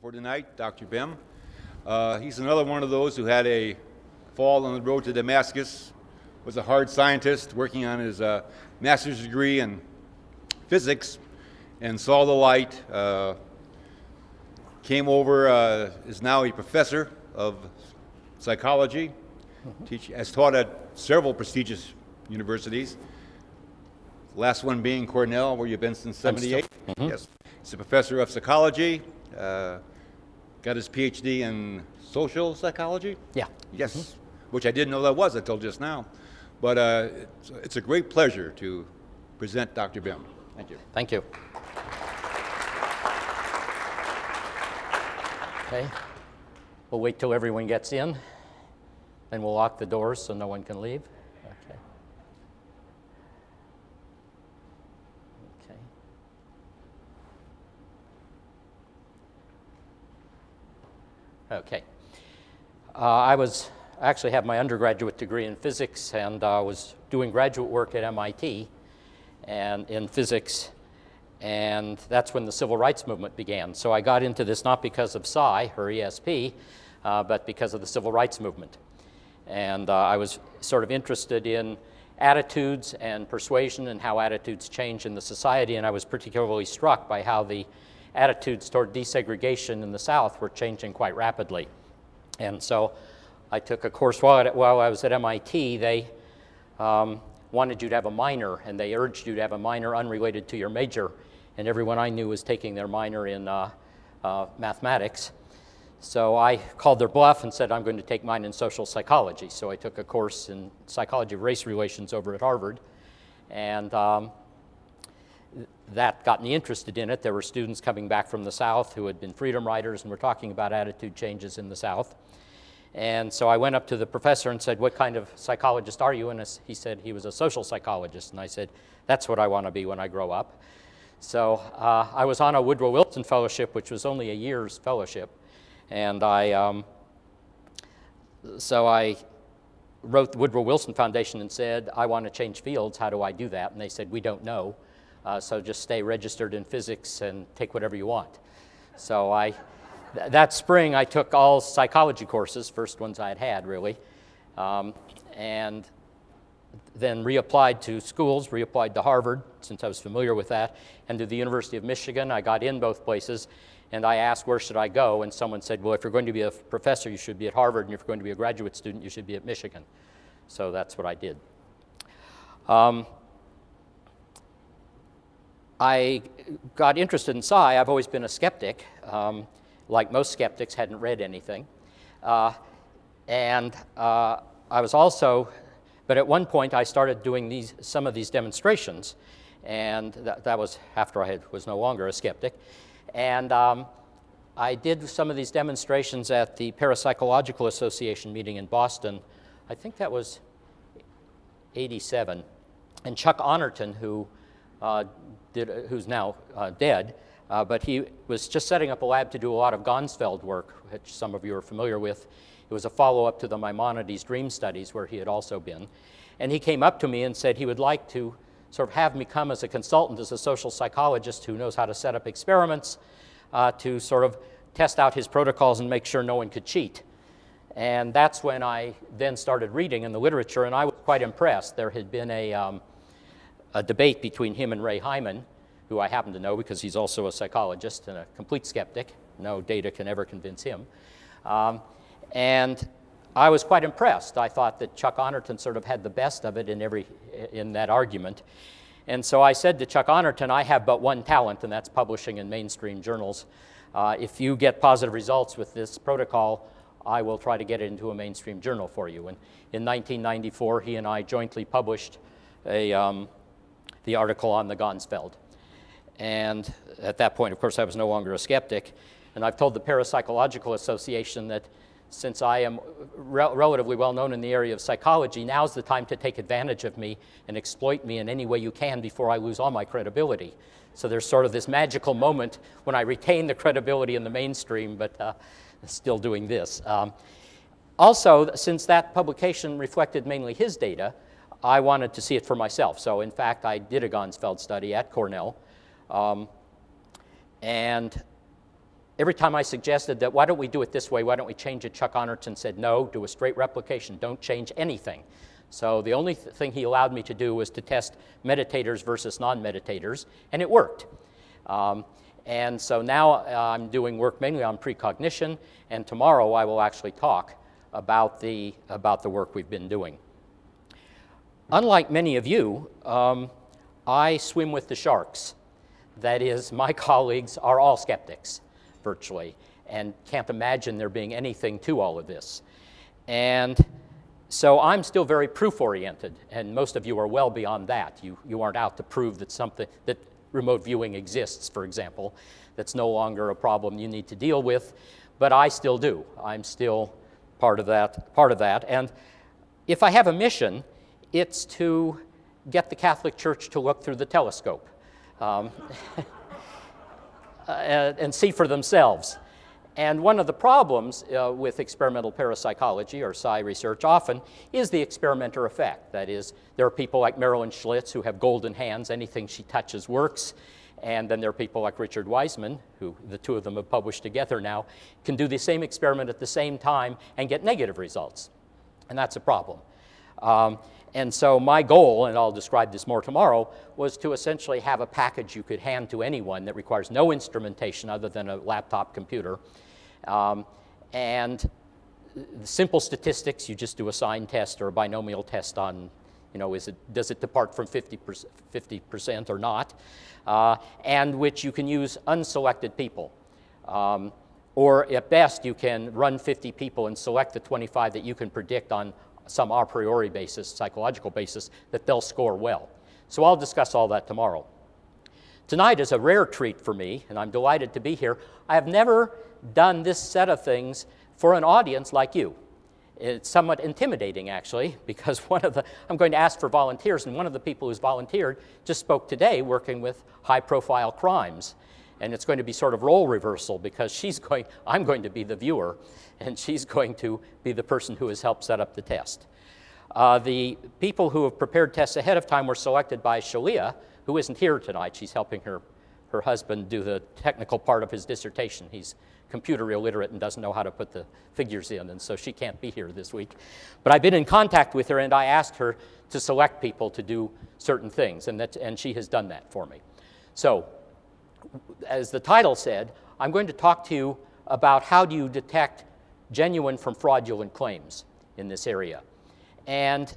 for tonight, Dr. Bem. He's another one of those who had a fall on the road to Damascus, was a hard scientist working on his master's degree in physics, and saw the light, came over, is now a professor of psychology, has taught at several prestigious universities, last one being Cornell, where you've been since '78. Yes. He's a professor of psychology, got his Ph.D. in social psychology. Yeah. Yes, which I didn't know that was until just now. But it's a great pleasure to present Dr. Bem. Thank you. Thank you. Okay. We'll wait till everyone gets in, then we'll lock the doors so no one can leave. Okay. Okay. I actually have my undergraduate degree in physics and was doing graduate work at MIT and in physics, and that's when the civil rights movement began. So I got into this not because of Psi or ESP, but because of the civil rights movement. And I was sort of interested in attitudes and persuasion and how attitudes change in the society, and I was particularly struck by how the attitudes toward desegregation in the South were changing quite rapidly. And so I took a course while I was at MIT. They wanted you to have a minor, and they urged you to have a minor unrelated to your major. And everyone I knew was taking their minor in mathematics. So I called their bluff and said, I'm going to take mine in social psychology. So I took a course in psychology of race relations over at Harvard. And that got me interested in it. There were students coming back from the South who had been freedom riders and were talking about attitude changes in the South. And so I went up to the professor and said, what kind of psychologist are you? And he said he was a social psychologist. And I said, that's what I want to be when I grow up. So I was on a Woodrow Wilson Fellowship, which was only a year's fellowship. And so I wrote the Woodrow Wilson Foundation and said, I want to change fields. How do I do that? And they said, we don't know. So just stay registered in physics and take whatever you want. So that spring I took all psychology courses, first ones I had really, and then reapplied to schools, reapplied to Harvard, since I was familiar with that, and to the University of Michigan. I got in both places, and I asked where should I go, and someone said, well, if you're going to be a professor, you should be at Harvard, and if you're going to be a graduate student, you should be at Michigan. So that's what I did. I got interested in Psi. I've always been a skeptic. Like most skeptics, hadn't read anything. And I was also, but at one point I started doing some of these demonstrations, and that was after I was no longer a skeptic. And I did some of these demonstrations at the Parapsychological Association meeting in Boston. I think that was '87. And Chuck Honorton, who's now dead, but he was just setting up a lab to do a lot of Gonsfeld work, which some of you are familiar with. It was a follow-up to the Maimonides dream studies, where he had also been. And he came up to me and said he would like to sort of have me come as a consultant, as a social psychologist who knows how to set up experiments to sort of test out his protocols and make sure no one could cheat. And that's when I then started reading in the literature, and I was quite impressed. There had been a debate between him and Ray Hyman, who I happen to know because he's also a psychologist and a complete skeptic. No data can ever convince him. And I was quite impressed. I thought that Chuck Honorton sort of had the best of it in that argument. And so I said to Chuck Honorton, I have but one talent, and that's publishing in mainstream journals. If you get positive results with this protocol, I will try to get it into a mainstream journal for you. And in 1994, he and I jointly published the article on the Gonsfeld. And at that point, of course, I was no longer a skeptic. And I've told the Parapsychological Association that since I am relatively well known in the area of psychology, now's the time to take advantage of me and exploit me in any way you can before I lose all my credibility. So there's sort of this magical moment when I retain the credibility in the mainstream, but still doing this. Also, since that publication reflected mainly his data, I wanted to see it for myself. So in fact, I did a Gonsfeld study at Cornell. And every time I suggested that, why don't we do it this way, why don't we change it, Chuck Honorton said, no, do a straight replication, don't change anything. So the only thing he allowed me to do was to test meditators versus non-meditators, and it worked. And so now I'm doing work mainly on precognition, and tomorrow I will actually talk about the work we've been doing. Unlike many of you, I swim with the sharks. That is, my colleagues are all skeptics, virtually, and can't imagine there being anything to all of this. And so I'm still very proof-oriented, and most of you are well beyond that. You aren't out to prove that remote viewing exists, for example. That's no longer a problem you need to deal with, but I still do. I'm still part of that. And if I have a mission, it's to get the Catholic Church to look through the telescope and see for themselves. And one of the problems with experimental parapsychology or psi research often is the experimenter effect. That is, there are people like Marilyn Schlitz who have golden hands, anything she touches works. And then there are people like Richard Wiseman, who the two of them have published together now, can do the same experiment at the same time and get negative results. And that's a problem. And so my goal, and I'll describe this more tomorrow, was to essentially have a package you could hand to anyone that requires no instrumentation other than a laptop computer. And simple statistics, you just do a sign test or a binomial test on, does it depart from 50% or not? And which you can use unselected people. Or at best, you can run 50 people and select the 25 that you can predict on some a priori basis, psychological basis, that they'll score well. So I'll discuss all that tomorrow. Tonight is a rare treat for me, and I'm delighted to be here. I have never done this set of things for an audience like you. It's somewhat intimidating, actually, because I'm going to ask for volunteers, and one of the people who's volunteered just spoke today working with high-profile crimes. And it's going to be sort of role reversal because I'm going to be the viewer, and she's going to be the person who has helped set up the test. The people who have prepared tests ahead of time were selected by Shalia, who isn't here tonight. She's helping her husband do the technical part of his dissertation. He's computer illiterate and doesn't know how to put the figures in, and so she can't be here this week. But I've been in contact with her, and I asked her to select people to do certain things, and she has done that for me. So, as the title said, I'm going to talk to you about how do you detect genuine from fraudulent claims in this area. And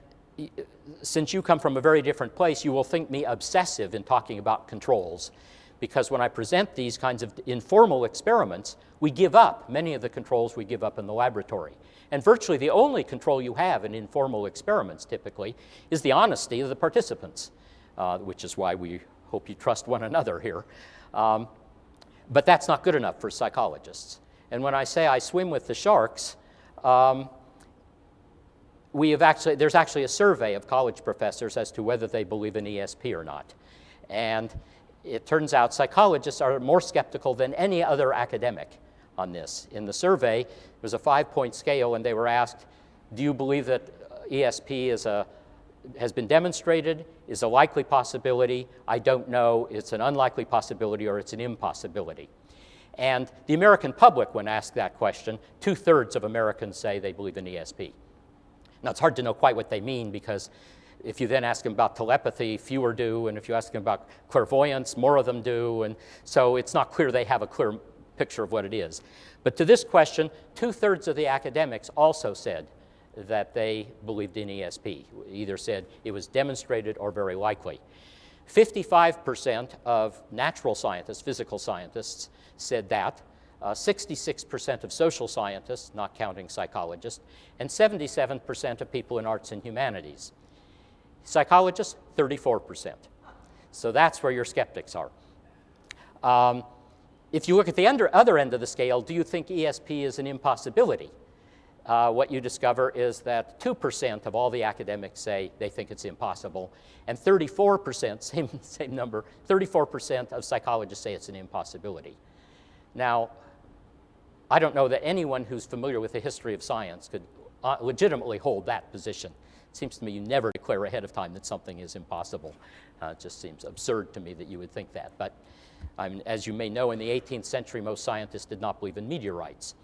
since you come from a very different place, you will think me obsessive in talking about controls, because when I present these kinds of informal experiments, we give up many of the controls we give up in the laboratory. And virtually the only control you have in informal experiments, typically, is the honesty of the participants, which is why we hope you trust one another here. But that's not good enough for psychologists. And when I say I swim with the sharks, there's actually a survey of college professors as to whether they believe in ESP or not. And it turns out psychologists are more skeptical than any other academic on this. In the survey, there was a 5-point scale, and they were asked, do you believe that ESP has been demonstrated, is a likely possibility, I don't know, it's an unlikely possibility, or it's an impossibility? And the American public, when asked that question, 2/3 of Americans say they believe in ESP. Now, it's hard to know quite what they mean, because if you then ask them about telepathy, fewer do, and if you ask them about clairvoyance, more of them do, and so it's not clear they have a clear picture of what it is. But to this question, 2/3 of the academics also said that they believed in ESP, either said it was demonstrated or very likely. 55% of natural scientists, physical scientists, said that. 66% of social scientists, not counting psychologists, and 77% of people in arts and humanities. Psychologists, 34%. So that's where your skeptics are. If you look at the other end of the scale, do you think ESP is an impossibility? What you discover is that 2% of all the academics say they think it's impossible, and 34%, same number, 34% of psychologists say it's an impossibility. Now, I don't know that anyone who's familiar with the history of science could legitimately hold that position. It seems to me you never declare ahead of time that something is impossible. It just seems absurd to me that you would think that. But As you may know, in the 18th century, most scientists did not believe in meteorites.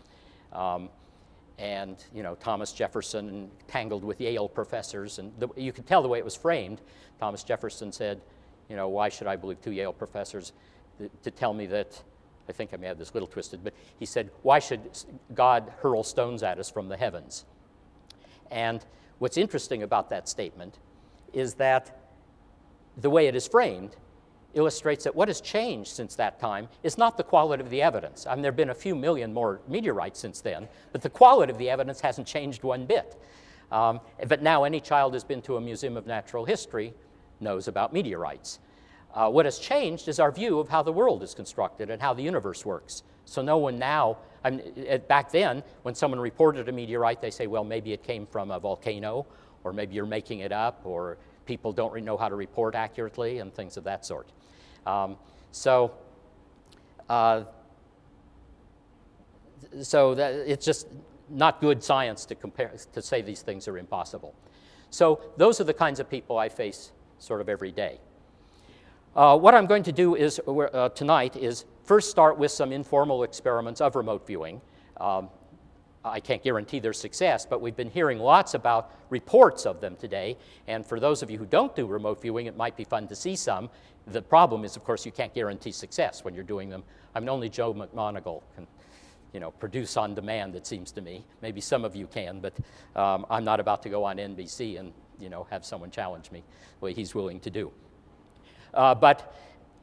And Thomas Jefferson tangled with Yale professors, and you could tell the way it was framed. Thomas Jefferson said, why should I believe 2 Yale professors to tell me that, I think I may have this a little twisted, but he said, why should God hurl stones at us from the heavens? And what's interesting about that statement is that the way it is framed illustrates that what has changed since that time is not the quality of the evidence. There have been a few million more meteorites since then, but the quality of the evidence hasn't changed one bit. But now any child who's been to a museum of natural history knows about meteorites. What has changed is our view of how the world is constructed and how the universe works. So no one now, back then, when someone reported a meteorite, they say, well, maybe it came from a volcano, or maybe you're making it up, or people don't really know how to report accurately, and things of that sort. So it's just not good science to say these things are impossible. So those are the kinds of people I face sort of every day. What I'm going to do is tonight is first start with some informal experiments of remote viewing. I can't guarantee their success, but we've been hearing lots about reports of them today. And for those of you who don't do remote viewing, it might be fun to see some. The problem is, of course, you can't guarantee success when you're doing them. Only Joe McMoneagle can, produce on demand, it seems to me. Maybe some of you can, but I'm not about to go on NBC and, have someone challenge me the way he's willing to do. But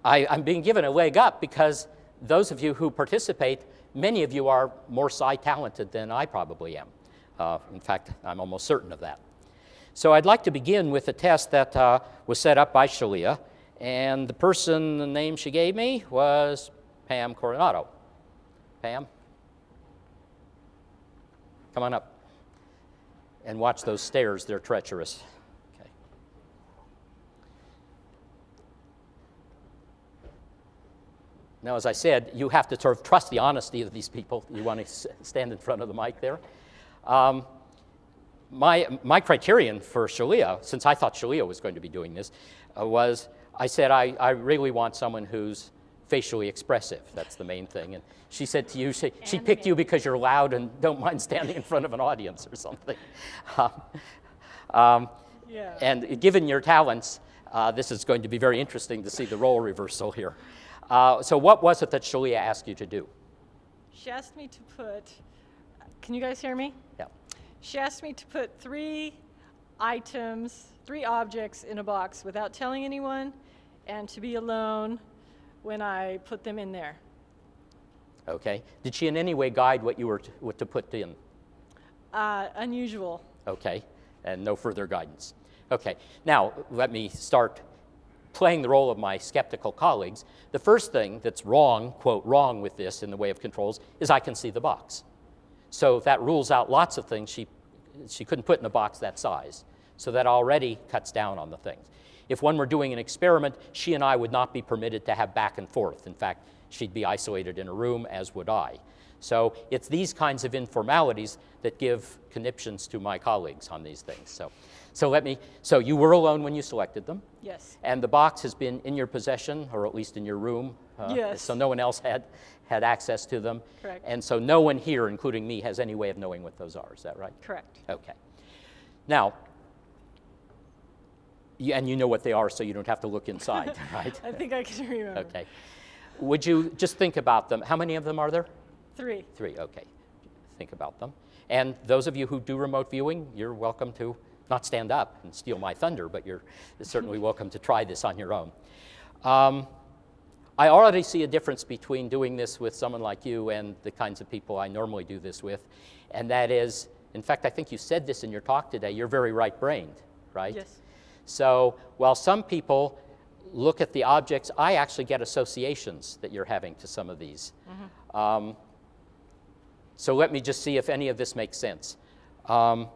I'm being given a leg up because those of you who participate, many of you are more psi-talented than I probably am. In fact, I'm almost certain of that. So I'd like to begin with a test that was set up by Shalia, and the name she gave me was Pam Coronado. Pam, come on up and watch those stairs. They're treacherous. Okay. Now, as I said, you have to sort of trust the honesty of these people. You want to stand in front of the mic there. My criterion for Shalia, since I thought Shalia was going to be doing this, was I said, I really want someone who's facially expressive. That's the main thing. And she said to you, she picked you because you're loud and don't mind standing in front of an audience or something. Yeah. And given your talents, this is going to be very interesting to see the role reversal here. So what was it that Shalia asked you to do? She asked me to put, can you guys hear me? Yeah. She asked me to put 3 objects in a box without telling anyone, and to be alone when I put them in there. Okay. Did she in any way guide what you were to put in? Unusual. Okay. And no further guidance. Okay. Now, let me start playing the role of my skeptical colleagues. The first thing that's wrong, quote, wrong with this in the way of controls is I can see the box. So that rules out lots of things she couldn't put in a box that size. So that already cuts down on the things. If one were doing an experiment, she and I would not be permitted to have back and forth. In fact, she'd be isolated in a room, as would I. So it's these kinds of informalities that give conniptions to my colleagues on these things. So you were alone when you selected them? Yes. And the box has been in your possession, or at least in your room? Yes. So no one else had access to them? Correct. And so no one here, including me, has any way of knowing what those are. Is that right? Correct. Okay. Now, and you know what they are, so you don't have to look inside, right? I think I can remember. Okay. Would you just think about them? How many of them are there? 3. 3, okay. Think about them. And those of you who do remote viewing, you're welcome to not stand up and steal my thunder, but you're certainly welcome to try this on your own. I already see a difference between doing this with someone like you and the kinds of people I normally do this with, and that is, in fact, I think you said this in your talk today, you're very right-brained, right? Yes. So while some people look at the objects, I actually get associations that you're having to some of these. Mm-hmm. So let me just see if any of this makes sense. I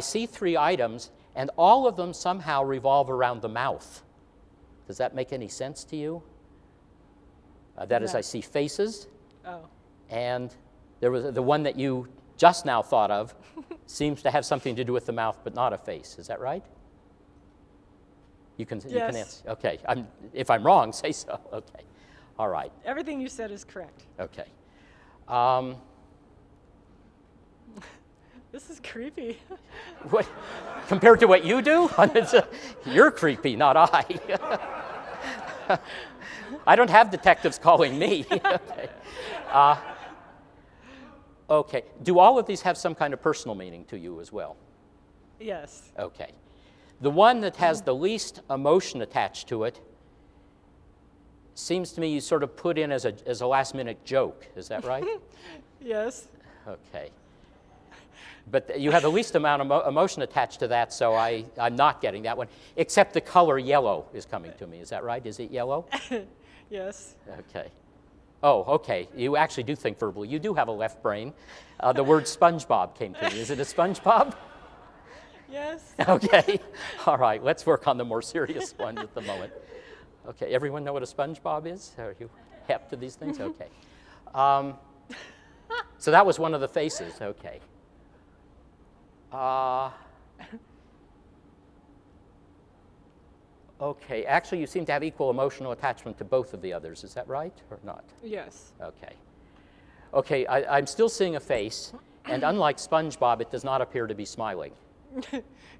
see 3 items, and all of them somehow revolve around the mouth. Does that make any sense to you? That is, No. I see faces, Oh. and there was the one that you just now thought of seems to have something to do with the mouth, but not a face. Is that right? You can Yes. answer. Okay. If I'm wrong, say so. Okay. All right. Everything you said is correct. Okay. This is creepy. What, compared to what you do? You're creepy, not I. I don't have detectives calling me. Okay. Okay. Do all of these have some kind of personal meaning to you as well? Yes. Okay. The one that has the least emotion attached to it seems to me you sort of put in as a last-minute joke. Is that right? Yes. Okay. But you have the least amount of emotion attached to that, so I'm not getting that one, except the color yellow is coming to me. Is that right? Is it yellow? Yes. Okay. Oh, okay. You actually do think verbally. You do have a left brain. The word SpongeBob came to me. Is it a SpongeBob? Yes. Okay. All right. Let's work on the more serious one at the moment. Okay. Everyone know what a SpongeBob is? Are you hep to these things? Okay. So that was one of the faces. Okay. Okay. Actually, you seem to have equal emotional attachment to both of the others. Is that right or not? Yes. Okay. Okay. I'm still seeing a face, and unlike SpongeBob, it does not appear to be smiling.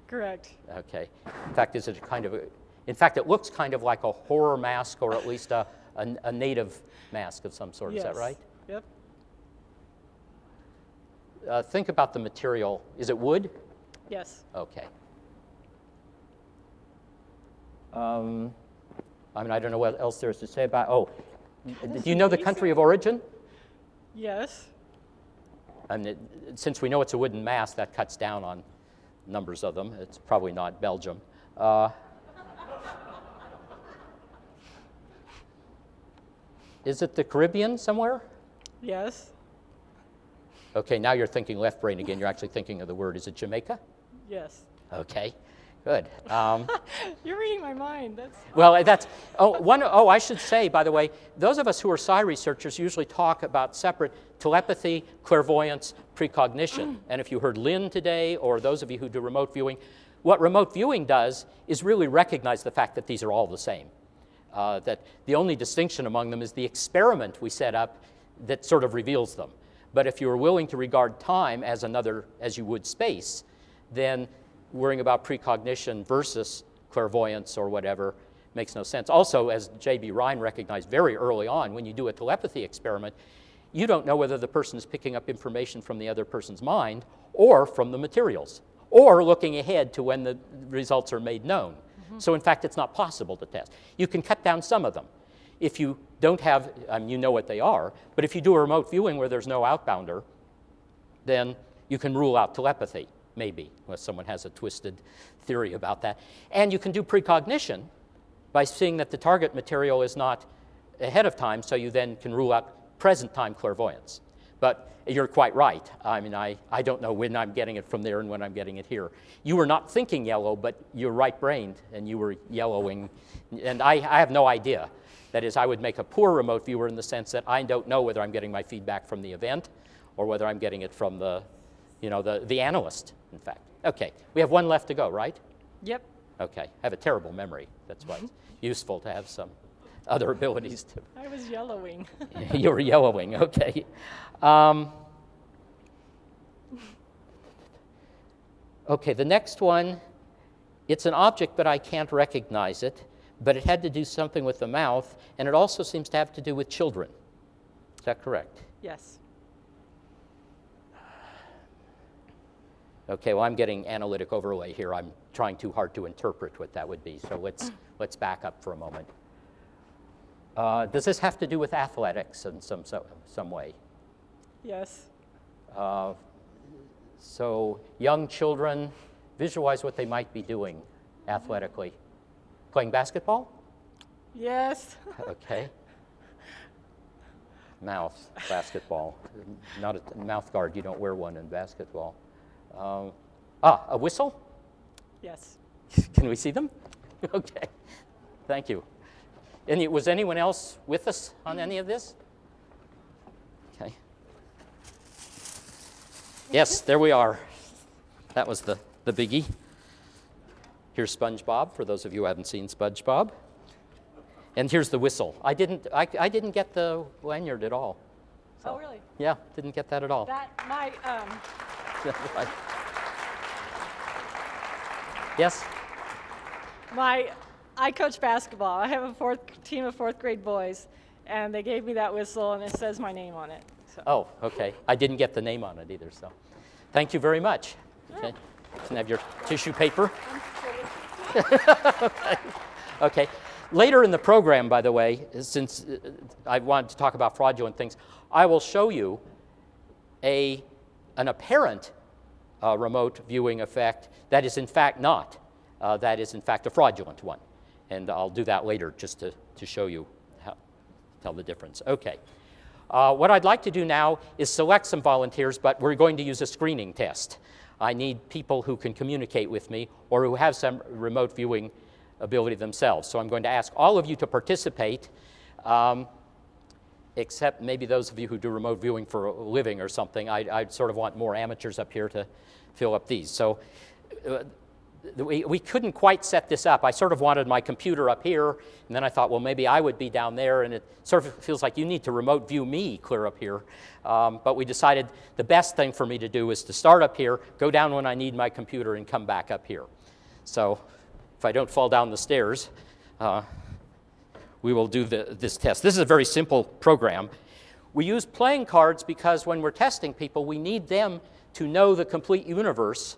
Correct. Okay. In fact, is it kind of in fact, it looks kind of like a horror mask, or at least a native mask of some sort. Yes. Is that right? Yep. Think about the material. Is it wood? Yes. Okay. I mean, I don't know what else there is to say about. Oh, do you know the country of origin? Yes. And since we know it's a wooden mask, that cuts down on numbers of them. It's probably not Belgium. Is it the Caribbean somewhere? Yes. Okay, now you're thinking left brain again. You're actually thinking of the word. Is it Jamaica? Yes. Okay, good. You're reading my mind. That's Well, that's, I should say, by the way, those of us who are psi researchers usually talk about separate telepathy, clairvoyance, precognition. And if you heard Lynn today, or those of you who do remote viewing, what remote viewing does is really recognize the fact that these are all the same. That the only distinction among them is the experiment we set up that sort of reveals them. But if you're willing to regard time as as you would space, then worrying about precognition versus clairvoyance or whatever makes no sense. Also, as J.B. Ryan recognized very early on, when you do a telepathy experiment, you don't know whether the person is picking up information from the other person's mind or from the materials, or looking ahead to when the results are made known. So in fact, it's not possible to test. You can cut down some of them. If you don't have, you know what they are, but if you do a remote viewing where there's no outbounder, then you can rule out telepathy, maybe, unless someone has a twisted theory about that. And you can do precognition by seeing that the target material is not ahead of time, so you then can rule out present time clairvoyance. But you're quite right. I mean, I don't know when I'm getting it from there and when I'm getting it here. You were not thinking yellow, but you're right-brained, and you were yellowing. And I have no idea. That is, I would make a poor remote viewer in the sense that I don't know whether I'm getting my feedback from the event or whether I'm getting it from the analyst, in fact. Okay, we have one left to go, right? Yep. Okay, I have a terrible memory. That's why it's useful to have some other abilities to. I was yellowing. You were yellowing, okay. Okay, the next one, it's an object, but I can't recognize it, but it had to do something with the mouth, and it also seems to have to do with children. Is that correct? Yes. Okay, well, I'm getting analytic overlay here. I'm trying too hard to interpret what that would be, so let's back up for a moment. Does this have to do with athletics in some way? Yes. So young children, visualize what they might be doing athletically. Playing basketball? Yes. Okay. Mouth, basketball. Not a mouth guard, you don't wear one in basketball. A whistle? Yes. Can we see them? Okay, thank you. Was anyone else with us on any of this? Okay. Yes, there we are. That was the biggie. Here's SpongeBob, for those of you who haven't seen SpongeBob. And here's the whistle. I didn't get the lanyard at all. Oh, really? Yeah, didn't get that at all. That, my, Yes? I coach basketball. I have a team of fourth grade boys, and they gave me that whistle, and it says my name on it. So. Oh, okay. I didn't get the name on it either, so. Thank you very much. Okay. You can have your tissue paper. Okay. Okay. Later in the program, by the way, since I wanted to talk about fraudulent things, I will show you an apparent remote viewing effect that is in fact not. That is in fact a fraudulent one. And I'll do that later just to show you tell the difference. Okay. What I'd like to do now is select some volunteers, but we're going to use a screening test. I need people who can communicate with me or who have some remote viewing ability themselves. So I'm going to ask all of you to participate, except maybe those of you who do remote viewing for a living or something. I'd sort of want more amateurs up here to fill up these. So we couldn't quite set this up. I sort of wanted my computer up here, and then I thought, well, maybe I would be down there, and it sort of feels like you need to remote view me clear up here. But we decided the best thing for me to do is to start up here, go down when I need my computer, and come back up here. So if I don't fall down the stairs, we will do this test. This is a very simple program. We use playing cards because when we're testing people, we need them to know the complete universe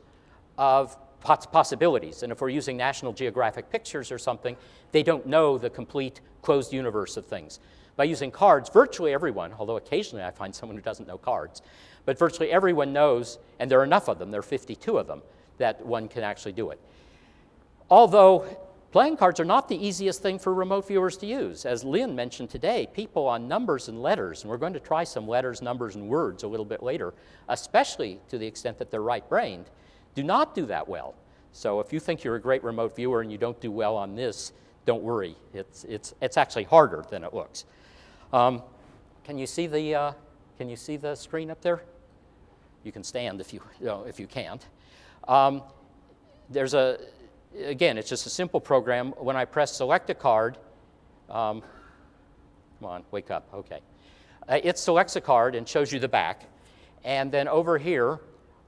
of possibilities. And if we're using National Geographic pictures or something, they don't know the complete closed universe of things. By using cards, virtually everyone, although occasionally I find someone who doesn't know cards, but virtually everyone knows, and there are enough of them, there are 52 of them, that one can actually do it. Although playing cards are not the easiest thing for remote viewers to use. As Lynn mentioned today, people on numbers and letters, and we're going to try some letters, numbers, and words a little bit later, especially to the extent that they're right-brained, do not do that well. So if you think you're a great remote viewer and you don't do well on this, don't worry. It's actually harder than it looks. Can you see the screen up there? You can stand if you can't. Again, it's just a simple program. When I press select a card, come on, wake up, okay. It selects a card and shows you the back. And then over here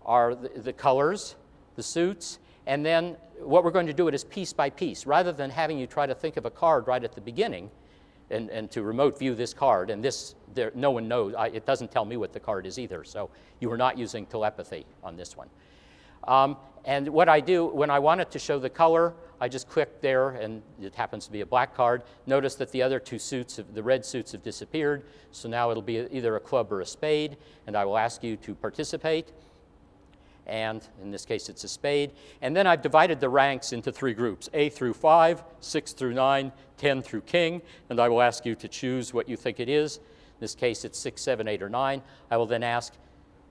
are the colors, the suits, and then what we're going to do it is piece by piece. Rather than having you try to think of a card right at the beginning and to remote view this card, and no one knows, it doesn't tell me what the card is either, so you are not using telepathy on this one. And what I do, when I want it to show the color, I just click there, and it happens to be a black card. Notice that the other two suits, the red suits, have disappeared, so now it'll be either a club or a spade, and I will ask you to participate. And in this case, it's a spade. And then I've divided the ranks into 3 groups, A through 5, 6 through 9, 10 through king, and I will ask you to choose what you think it is. In this case, it's 6, 7, 8, or 9. I will then ask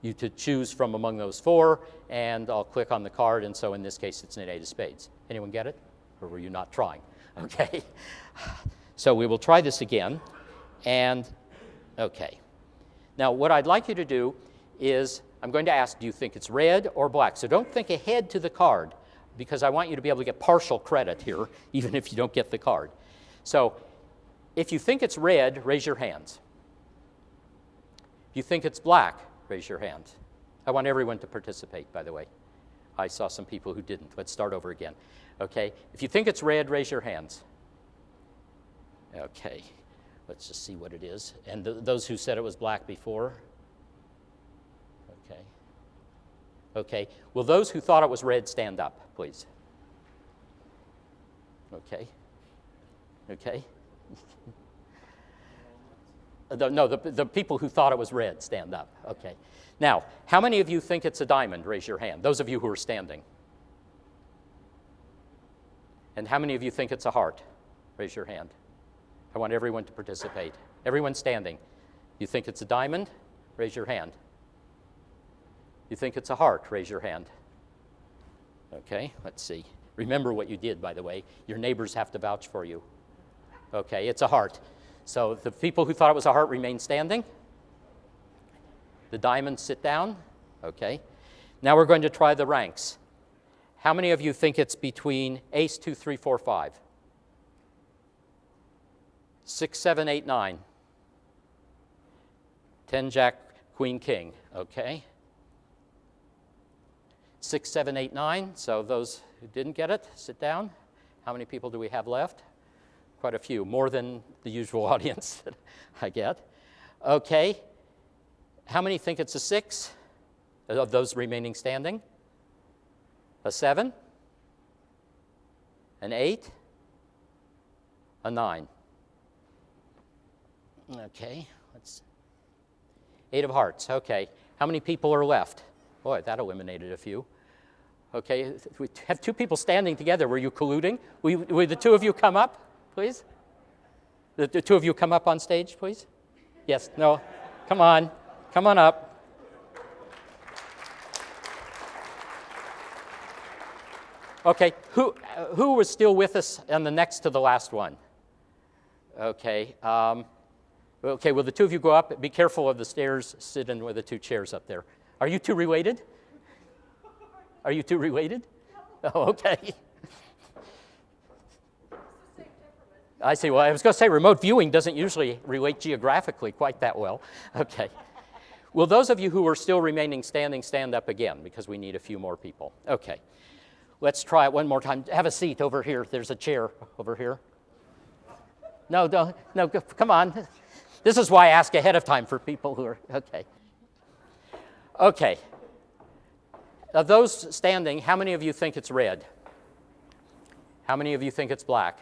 you to choose from among those 4, and I'll click on the card, and so in this case, it's an 8 of spades. Anyone get it? Or were you not trying? Okay. So we will try this again, and okay. Now, what I'd like you to do is I'm going to ask, do you think it's red or black? So don't think ahead to the card, because I want you to be able to get partial credit here, even if you don't get the card. So if you think it's red, raise your hands. If you think it's black, raise your hand. I want everyone to participate, by the way. I saw some people who didn't. Let's start over again. Okay, if you think it's red, raise your hands. Okay, let's just see what it is. And those who said it was black before? Okay. Okay, will those who thought it was red stand up, please? Okay. Okay. The people who thought it was red stand up. Okay. Now, how many of you think it's a diamond? Raise your hand. Those of you who are standing. And how many of you think it's a heart? Raise your hand. I want everyone to participate. Everyone standing. You think it's a diamond? Raise your hand. You think it's a heart? Raise your hand. Okay, let's see. Remember what you did, by the way. Your neighbors have to vouch for you. Okay, it's a heart. So the people who thought it was a heart remain standing. The diamonds sit down. Okay. Now we're going to try the ranks. How many of you think it's between ace, 2, 3, 4, 5? 6, 7, 8, 9. 10, Jack, Queen, King. Okay. 6, 7, 8, 9. So those who didn't get it, sit down. How many people do we have left? Quite a few, more than the usual audience that I get. Okay. How many think it's a 6 of those remaining standing? A 7? An 8? A 9? Okay. 8 of hearts. Okay. How many people are left? Boy, that eliminated a few. Okay. We have 2 people standing together. Were you colluding? Will the 2 of you come up, please? The 2 of you come up on stage, please? Yes. No. Come on. Come on up. Okay, who was still with us on the next to the last one? Okay, okay, will the 2 of you go up? Be careful of the stairs, sit in with the 2 chairs up there. Are you 2 related? Are you 2 related? Oh, okay. I see, well, I was going to say remote viewing doesn't usually relate geographically quite that well. Okay. Will those of you who are still remaining standing stand up again, because we need a few more people? Okay. Let's try it one more time. Have a seat over here. There's a chair over here. No, come on. This is why I ask ahead of time for people who are, okay. Okay. Of those standing, how many of you think it's red? How many of you think it's black?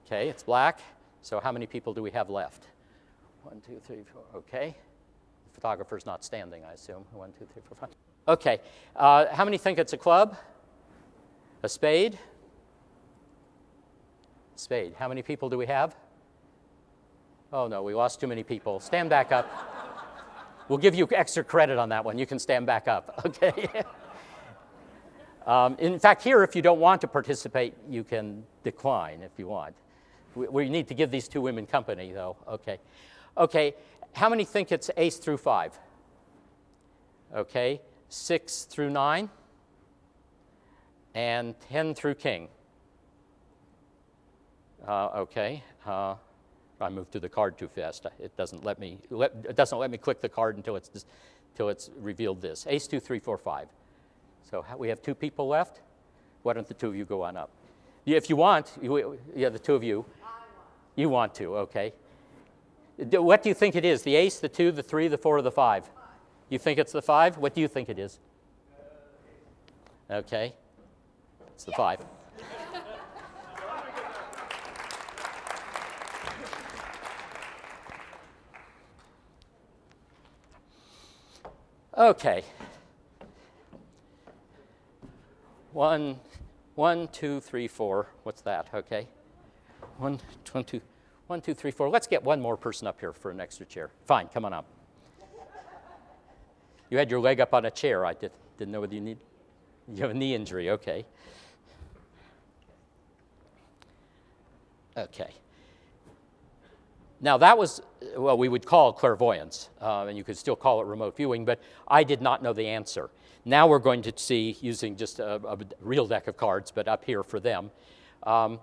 Okay, it's black. So how many people do we have left? 1, 2, 3, 4, okay. The photographer's not standing, I assume. 1, 2, 3, 4, 5. Okay, how many think it's a club? A spade? Spade. How many people do we have? Oh no, we lost too many people. Stand back up. We'll give you extra credit on that one. You can stand back up, okay? In fact, here, if you don't want to participate, you can decline if you want. We need to give these 2 women company, though. Okay. Okay, how many think it's ace through 5? Okay. 6 through 9, and 10 through king. Okay, I moved to the card too fast. It doesn't let me click the card until it's revealed this. Ace 2, 3, 4, 5. So we have 2 people left. Why don't the 2 of you go on up? If you want, yeah, the 2 of you. You want to, okay. What do you think it is? The ace, the 2, the 3, the 4, or the 5? You think it's the 5? What do you think it is? Okay. It's the 5. Okay. 1, 2, 3, 4. What's that? Okay. 1, 2, 3, 4. Let's get one more person up here for an extra chair. Fine, come on up. You had your leg up on a chair. I didn't know whether you have a knee injury. Okay. Okay. Now that was, well, we would call clairvoyance, and you could still call it remote viewing, but I did not know the answer. Now we're going to see, using just a real deck of cards, but up here for them, I'm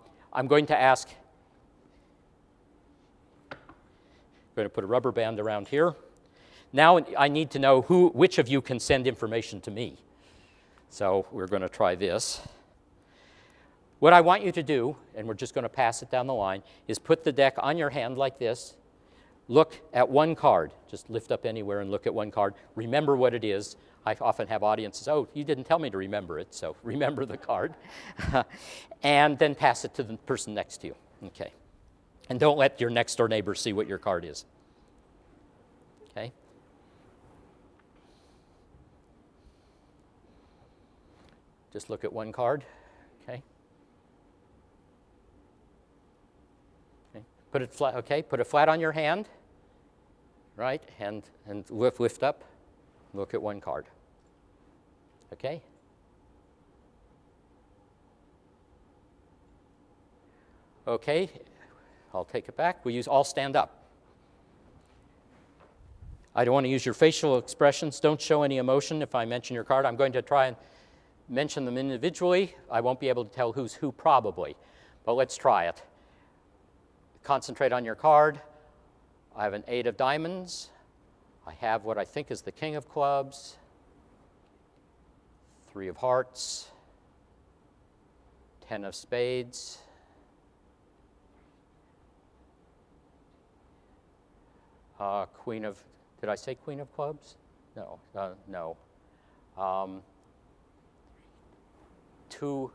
going to ask, I'm going to put a rubber band around here. Now I need to know which of you can send information to me. So we're going to try this. What I want you to do, and we're just going to pass it down the line, is put the deck on your hand like this. Look at one card. Just lift up anywhere and look at one card. Remember what it is. I often have audiences, oh, you didn't tell me to remember it, so remember the card. And then pass it to the person next to you. Okay. And don't let your next door neighbor see what your card is. Okay. Just look at one card. Okay. Okay. Put it flat. Okay. Put it flat on your hand. Right. And lift up. Look at one card. Okay. Okay. I'll take it back. We all stand up. I don't want to use your facial expressions. Don't show any emotion if I mention your card. I'm going to try and mention them individually, I won't be able to tell who's who probably, but let's try it. Concentrate on your card. I have an 8 of diamonds. I have what I think is the king of clubs, 3 of hearts, 10 of spades, queen of, did I say queen of clubs? No, no. 2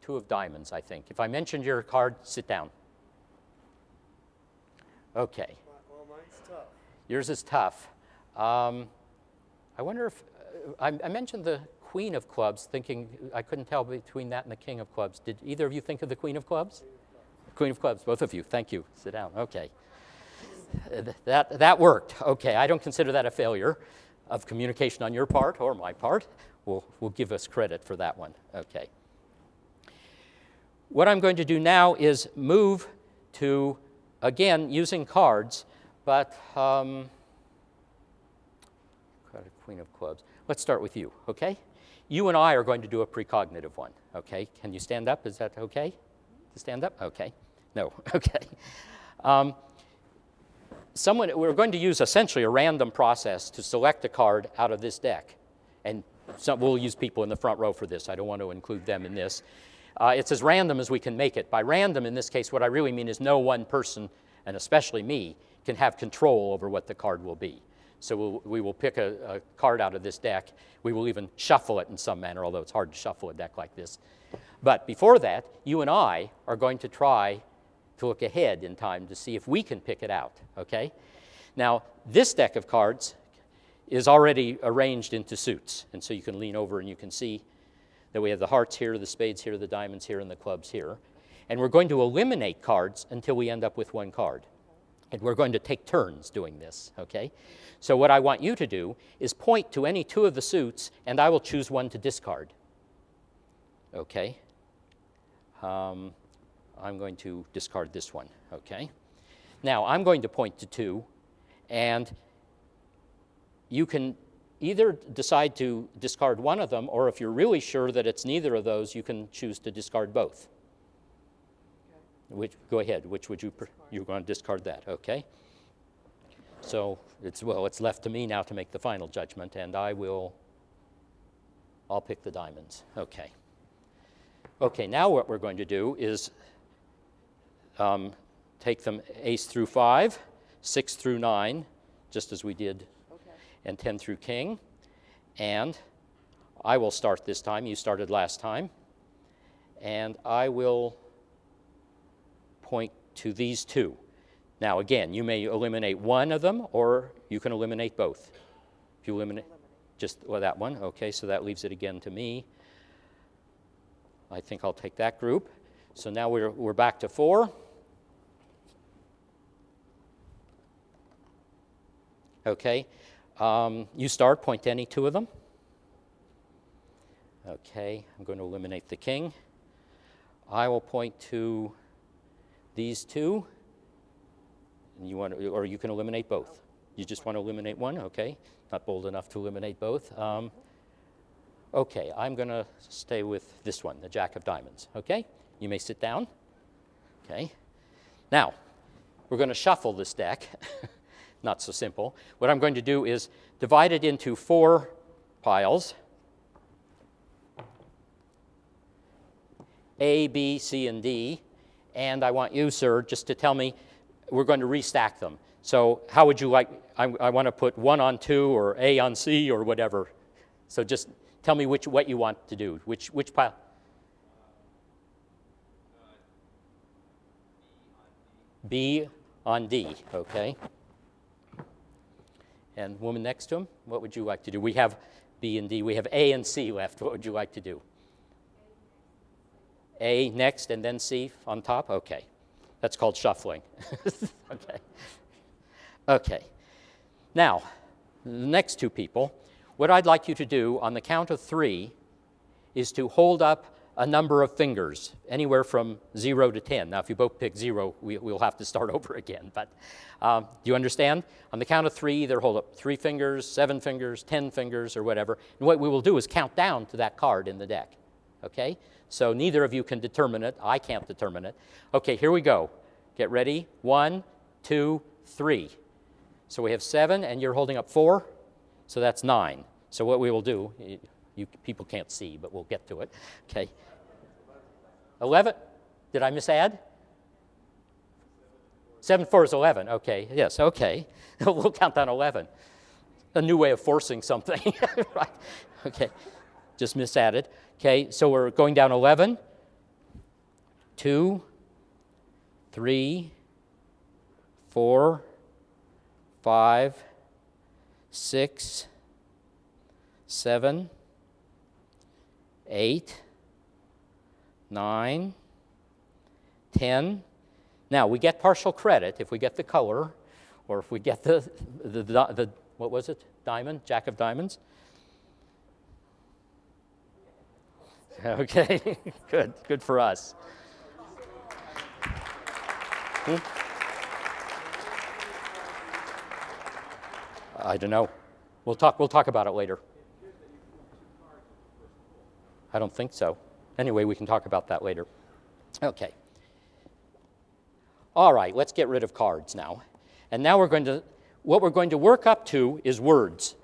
of diamonds, I think. If I mentioned your card, sit down. Okay. Well, mine's tough. Yours is tough. I wonder if, I mentioned the queen of clubs, thinking I couldn't tell between that and the king of clubs. Did either of you think of the queen of clubs? Queen of clubs, both of you. Thank you. Sit down. Okay. That worked. Okay, I don't consider that a failure of communication on your part or my part. We'll give us credit for that one. Okay. What I'm going to do now is move to, again, using cards, but queen of clubs. Let's start with you, okay? You and I are going to do a precognitive one, okay? Can you stand up? Is that okay to stand up? Okay. No, okay. We're going to use essentially a random process to select a card out of this deck. And we'll use people in the front row for this. I don't want to include them in this. It's as random as we can make it. By random, in this case, what I really mean is no one person, and especially me, can have control over what the card will be. So we will pick a card out of this deck. We will even shuffle it in some manner, although it's hard to shuffle a deck like this. But before that, you and I are going to try to look ahead in time to see if we can pick it out, okay? Now, this deck of cards is already arranged into suits, and so you can lean over and you can see that we have the hearts here, the spades here, the diamonds here, and the clubs here. And we're going to eliminate cards until we end up with one card. And we're going to take turns doing this, okay? So what I want you to do is point to any 2 of the suits, and I will choose one to discard, okay? I'm going to discard this one, okay? Now, I'm going to point to 2, and you can either decide to discard one of them, or if you're really sure that it's neither of those, you can choose to discard both. Go ahead. Which would you're going to discard that, okay? So it's left to me now to make the final judgment, and I'll pick the diamonds, okay. Okay, now what we're going to do is take them ace through 5, 6 through 9, just as we did, and 10 through king. And I will start this time. You started last time. And I will point to these 2. Now, again, you may eliminate one of them, or you can eliminate both. If you eliminate just that one, okay, so that leaves it again to me. I think I'll take that group. So now we're back to 4. Okay, you start, point to any 2 of them. Okay, I'm going to eliminate the king. I will point to these 2. And or you can eliminate both. You just want to eliminate one, okay? Not bold enough to eliminate both. Okay, I'm going to stay with this one, the Jack of Diamonds, okay? You may sit down, okay? Now, we're going to shuffle this deck. Not so simple. What I'm going to do is divide it into 4 piles. A, B, C, and D. And I want you, sir, just to tell me, we're going to restack them. So how would you like, I want to put 1 on 2 or A on C or whatever. So just tell me what you want to do. Which pile? B on D, okay. And woman next to him, what would you like to do? We have B and D. We have A and C left. What would you like to do? A next and then C on top? Okay. That's called shuffling. Okay. Okay. Now, the next 2 people, what I'd like you to do on the count of 3 is to hold up a number of fingers, anywhere from 0 to 10. Now, if you both pick 0, we'll have to start over again. But do you understand? On the count of 3, either hold up 3 fingers, 7 fingers, 10 fingers, or whatever. And what we will do is count down to that card in the deck. Okay? So neither of you can determine it. I can't determine it. Okay, here we go. Get ready. 1, 2, 3. So we have 7, and you're holding up 4. So that's 9. So what we will do, you people can't see, but we'll get to it. Okay. 11. Did I misadd? 7, 4 is 11. Okay. Yes. Okay. We'll count down 11. A new way of forcing something. Right. Okay. Just misadded. Okay. So we're going down 11, 2, 3, 4, 5, 6, 7, 8, 9, 10. Now, we get partial credit if we get the color, or if we get the what was it? Diamond? Jack of diamonds? Okay, good. Good for us. I don't know. We'll talk about it later. I don't think so. Anyway, we can talk about that later. Okay. All right, let's get rid of cards now. And now what we're going to work up to is words.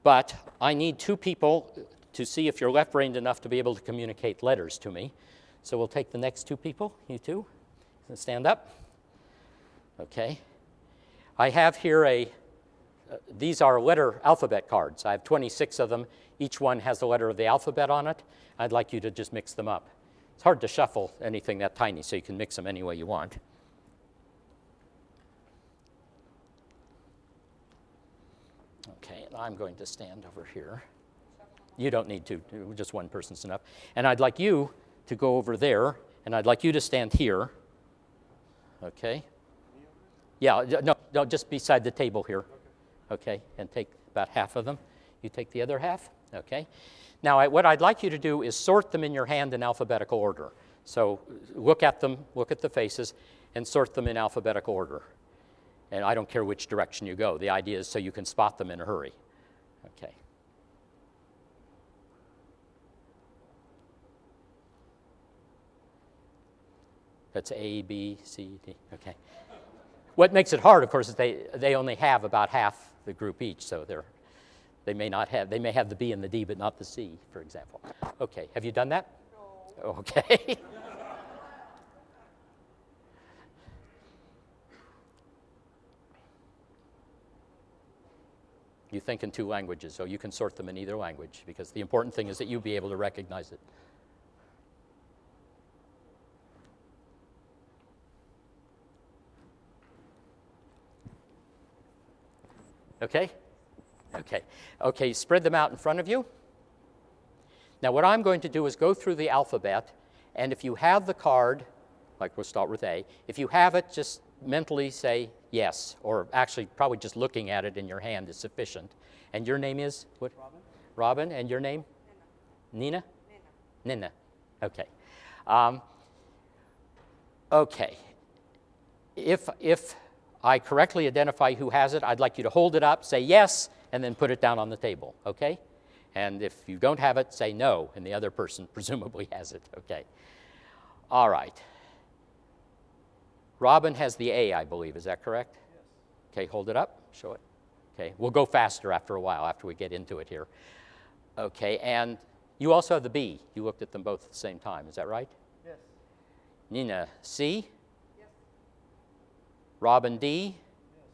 But I need 2 people to see if you're left-brained enough to be able to communicate letters to me. So we'll take the next 2 people, you 2. Stand up. Okay. I have here these are letter alphabet cards. I have 26 of them. Each one has the letter of the alphabet on it. I'd like you to just mix them up. It's hard to shuffle anything that tiny, so you can mix them any way you want. Okay, and I'm going to stand over here. You don't need to. Just one person's enough. And I'd like you to go over there, and I'd like you to stand here. Okay? Yeah, no, just beside the table here. Okay, and take about half of them. You take the other half. Okay. Now, what I'd like you to do is sort them in your hand in alphabetical order. So look at them, look at the faces, and sort them in alphabetical order. And I don't care which direction you go. The idea is so you can spot them in a hurry. Okay. That's A, B, C, D. Okay. What makes it hard, of course, is they only have about half the group each, so they may have the B and the D, but not the C, for example. Okay, have you done that? No. Okay. You think in 2 languages, so you can sort them in either language, because the important thing is that you be able to recognize it. Okay? Okay. Okay, spread them out in front of you. Now, what I'm going to do is go through the alphabet, and if you have the card, like we'll start with A, if you have it, just mentally say yes, or actually probably just looking at it in your hand is sufficient. And your name is? What? Robin. Robin, and your name? Nina. Nina? Nina. Okay. Okay. If I correctly identify who has it, I'd like you to hold it up, say yes, and then put it down on the table, okay? And if you don't have it, say no, and the other person presumably has it, okay? All right. Robin has the A, I believe, is that correct? Yes. Okay, hold it up, show it. Okay, we'll go faster after a while, after we get into it here. Okay, and you also have the B. You looked at them both at the same time, is that right? Yes. Nina, C? Robin, D? Yes.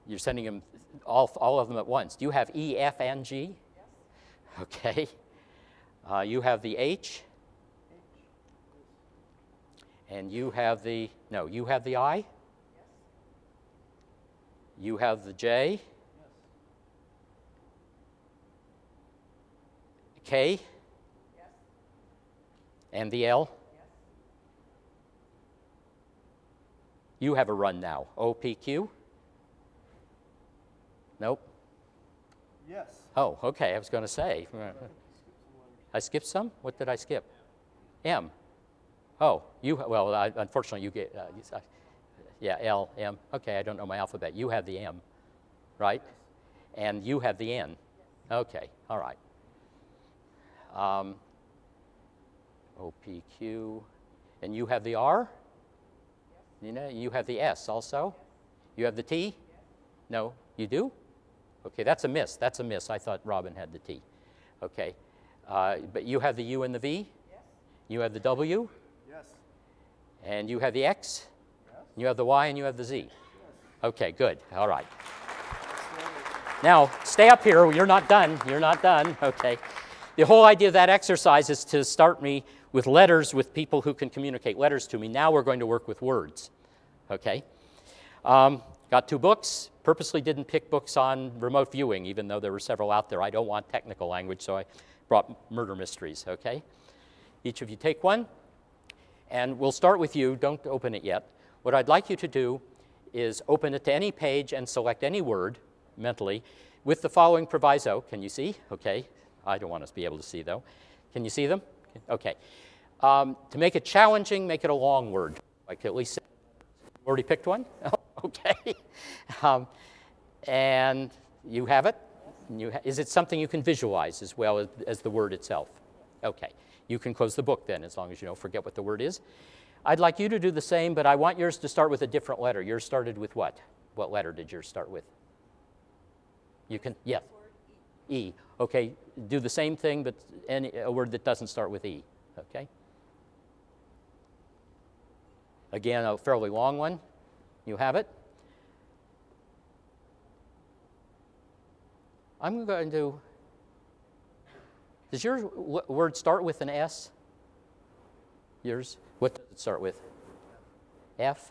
You're sending them all of them at once. Do you have E, F, and G? Yes. Okay. You have the H? And you have the, no, you have the I? Yes. You have the J? Yes. K? Yes. And the L? Yes. You have a run now. O, P, Q? Nope. Yes. Oh, okay, I was going to say. I skipped some? What did I skip? M. Oh, well, unfortunately, you get, yeah, L, M. Okay, I don't know my alphabet. You have the M, right? And you have the N. Okay, all right. O, P, Q. And you have the R? You know, you have the S also? You have the T? No, you do? Okay, that's a miss. That's a miss. I thought Robin had the T. Okay. But you have the U and the V? Yes. You have the W? Yes. And you have the X? Yes. You have the Y and you have the Z? Yes. Okay, good. All right. Now, stay up here. You're not done. You're not done. Okay. The whole idea of that exercise is to start me with letters with people who can communicate letters to me. Now we're going to work with words. Okay. Got 2 books. Purposely didn't pick books on remote viewing, even though there were several out there. I don't want technical language, so I brought murder mysteries, okay? Each of you take one, and we'll start with you. Don't open it yet. What I'd like you to do is open it to any page and select any word mentally with the following proviso. Can you see? Okay. I don't want us to be able to see, though. Can you see them? Okay. To make it challenging, make it a long word, like at least. Already picked one? Okay. And you have it? Is it something you can visualize as well as the word itself? Okay. You can close the book then, as long as you don't forget what the word is. I'd like you to do the same, but I want yours to start with a different letter. Yours started with what? What letter did yours start with? You can, yeah. E. Okay. Do the same thing, but a word that doesn't start with E. Okay. Again, a fairly long one. You have it? I'm going to, does your word start with an S? Yours? What does it start with? F?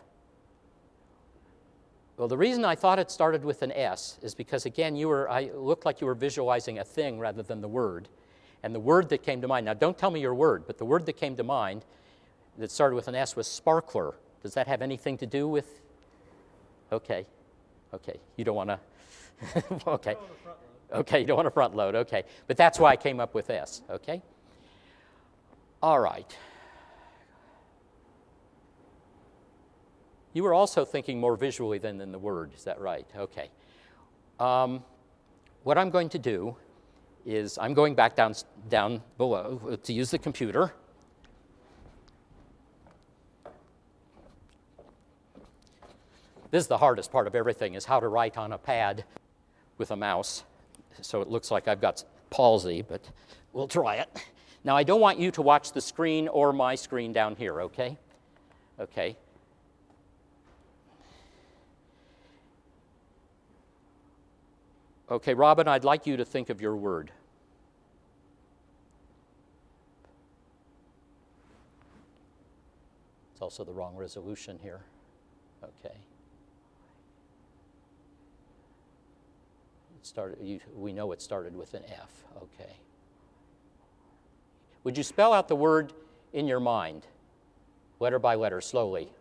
Well, the reason I thought it started with an S is because, again, I looked like you were visualizing a thing rather than the word. And the word that came to mind, now don't tell me your word, but the word that came to mind that started with an S was sparkler. Does that have anything to do with? Okay. Okay. You don't want to. Okay. Okay. You don't want to front load. Okay. But that's why I came up with S. Okay. All right. You were also thinking more visually than in the word. Is that right? Okay. What I'm going to do is I'm going back down below to use the computer. This is the hardest part of everything, is how to write on a pad with a mouse. So it looks like I've got palsy, but we'll try it. Now, I don't want you to watch the screen or my screen down here, okay? Okay. Okay, Robin, I'd like you to think of your word. It's also the wrong resolution here. Okay. We know it started with an F. Okay. Would you spell out the word in your mind, letter by letter, slowly?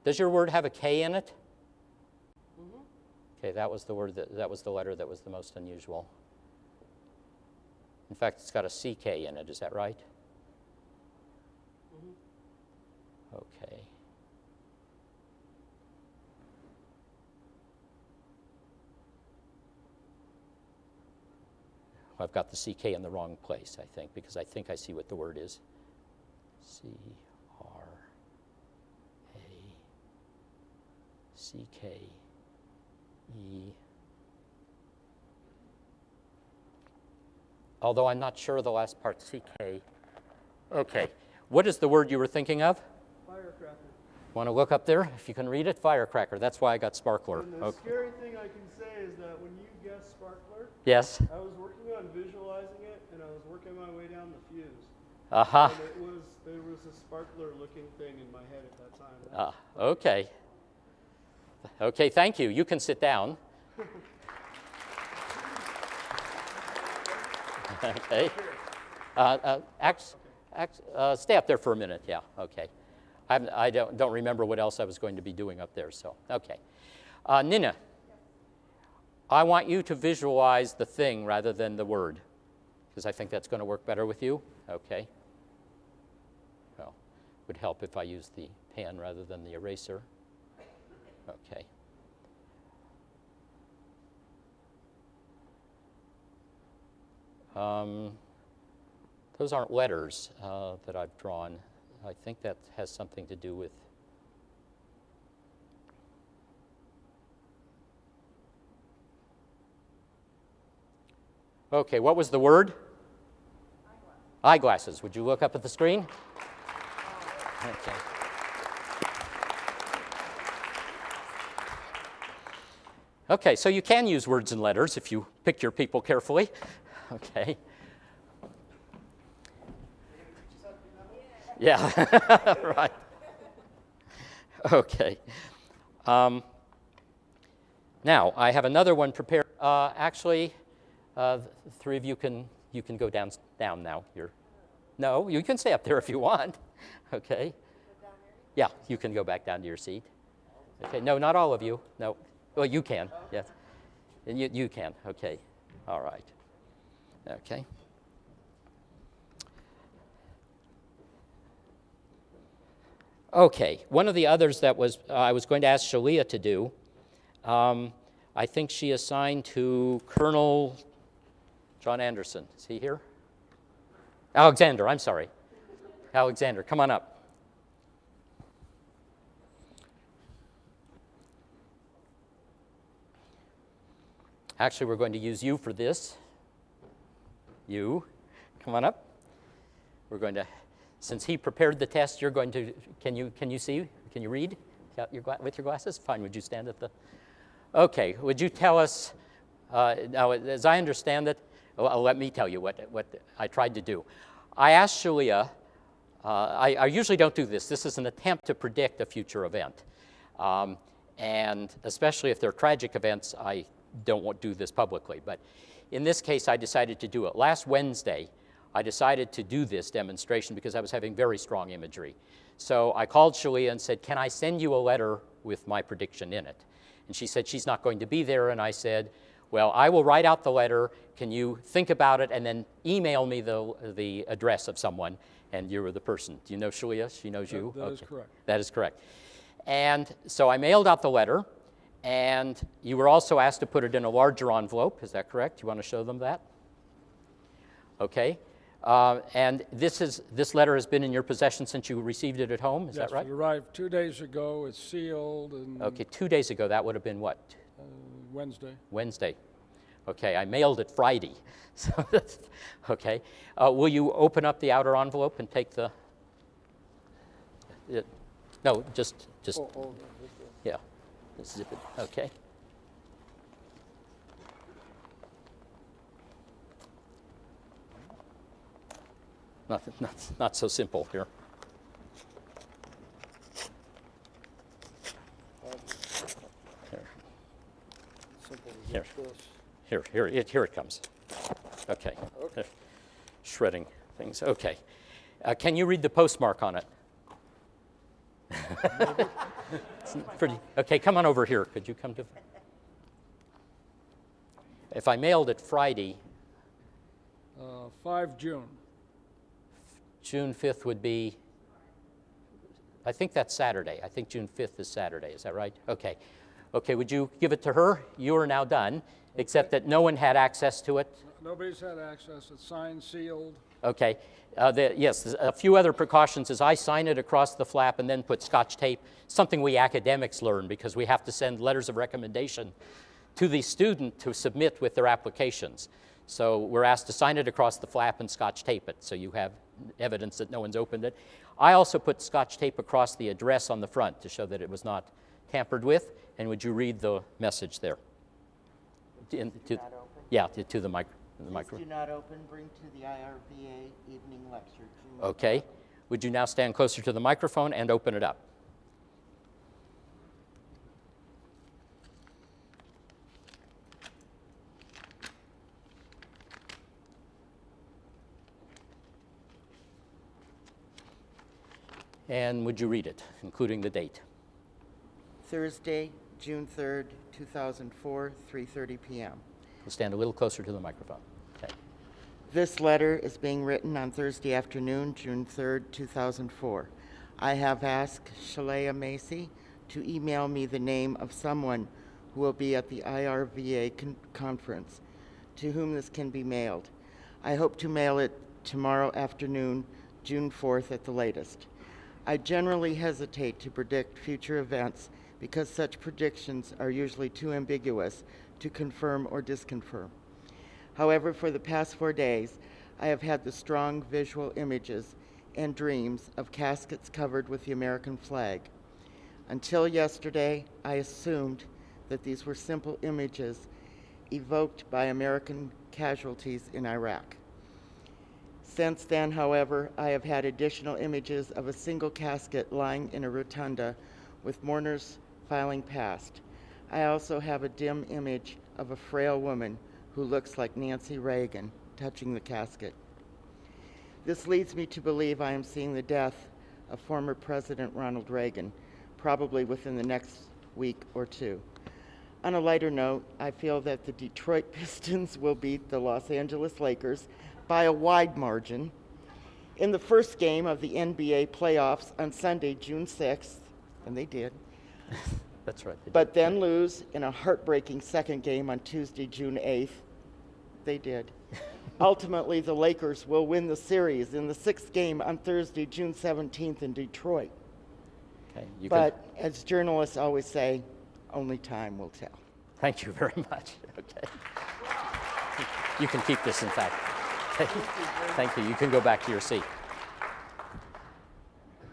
Does your word have a K in it? Mm-hmm. Okay, that was the word that was the letter that was the most unusual. In fact, it's got a CK in it. Is that right? Okay. I've got the CK in the wrong place, I think, because I think I see what the word is. C-R-A-C-K-E. Although I'm not sure the last part, CK. Okay. What is the word you were thinking of? Firecracker. Want to look up there? If you can read it, firecracker. That's why I got sparkler. And the scary thing I can say is that when you guessed sparkler, yes, I was working on visualizing it, and I was working my way down the fuse. Uh-huh. And there was a sparkler-looking thing in my head at that time. Okay. Okay, thank you. You can sit down. Okay. Stay up there for a minute. Yeah, okay. I don't remember what else I was going to be doing up there, so, okay. Nina, I want you to visualize the thing rather than the word, because I think that's going to work better with you. Okay. Well, it would help if I used the pen rather than the eraser. Okay. Those aren't letters that I've drawn. I think that has something to do with okay, what was the word? Eyeglasses. Would you look up at the screen? Okay. Okay, so you can use words and letters if you pick your people carefully. Okay. Yeah, right. Okay. Now, I have another one prepared. Actually, the three of you can go down now. No, you can stay up there if you want. Okay. Yeah, you can go back down to your seat. Okay. No, not all of you. No. Well, you can. Yes. And you can. Okay. All right. Okay. Okay. One of the others that was I was going to ask Shalia to do. I think she assigned to Colonel John Anderson. Is he here? Alexander, I'm sorry. Alexander, come on up. Actually, we're going to use you for this. You, come on up. We're going to, since he prepared the test, you're going to, can you see? Can you read with your glasses? Fine, would you stand at the, okay, would you tell us, now as I understand it, well, let me tell you what I tried to do. I asked Shalia, I usually don't do this. This is an attempt to predict a future event. And especially if they're tragic events, I don't do this publicly. But in this case, I decided to do it. Last Wednesday, I decided to do this demonstration because I was having very strong imagery. So I called Shalia and said, can I send you a letter with my prediction in it? And she said she's not going to be there. And I said, well, I will write out the letter. Can you think about it and then email me the address of someone? And you were the person. Do you know Shalia? She knows you? That is correct. That is correct. And so I mailed out the letter. And you were also asked to put it in a larger envelope. Is that correct? You want to show them that? Okay. And this letter has been in your possession since you received it at home. Is that right? Yes, it arrived 2 days ago. It's sealed. And okay, 2 days ago. That would have been what? Wednesday. Wednesday. Okay, I mailed it Friday. So that's, okay. Will you open up the outer envelope and take the? No, just. Yeah. Zip it. Okay. Not so simple here. Here it comes. Okay. Shredding things. Okay. Can you read the postmark on it? It's pretty. Okay, come on over here. Could you come to? If I mailed it Friday. 5 June. June 5th would be, I think that's Saturday. I think June 5th is Saturday. Is that right? Okay. Okay, would you give it to her? You are now done, except that no one had access to it. Nobody's had access. It's signed, sealed. Okay. Yes, a few other precautions is I sign it across the flap and then put Scotch tape, something we academics learn because we have to send letters of recommendation to the student to submit with their applications. So we're asked to sign it across the flap and Scotch tape it so you have evidence that no one's opened it. I also put Scotch tape across the address on the front to show that it was not tampered with. And would you read the message there? Yeah, to the microphone. Please do not open. Bring to the IRVA evening lecture. Okay. Would you now stand closer to the microphone and open it up? And would you read it, including the date? Thursday, June 3rd, 2004, 3:30 p.m. We'll stand a little closer to the microphone. Okay. This letter is being written on Thursday afternoon, June 3rd, 2004. I have asked Shalea Macy to email me the name of someone who will be at the IRVA conference to whom this can be mailed. I hope to mail it tomorrow afternoon, June 4th at the latest. I generally hesitate to predict future events because such predictions are usually too ambiguous to confirm or disconfirm. However, for the past 4 days, I have had the strong visual images and dreams of caskets covered with the American flag. Until yesterday, I assumed that these were simple images evoked by American casualties in Iraq. Since then, however, I have had additional images of a single casket lying in a rotunda with mourners filing past. I also have a dim image of a frail woman who looks like Nancy Reagan touching the casket. This leads me to believe I am seeing the death of former President Ronald Reagan, probably within the next week or two. On a lighter note, I feel that the Detroit Pistons will beat the Los Angeles Lakers by a wide margin in the first game of the NBA playoffs on Sunday, June 6th, and they did. That's right. But then lose in a heartbreaking second game on Tuesday, June 8th. They did. Ultimately, the Lakers will win the series in the sixth game on Thursday, June 17th in Detroit. Okay. But as journalists always say, only time will tell. Thank you very much. Okay. You can keep this, in fact. Okay. Thank you. You can go back to your seat.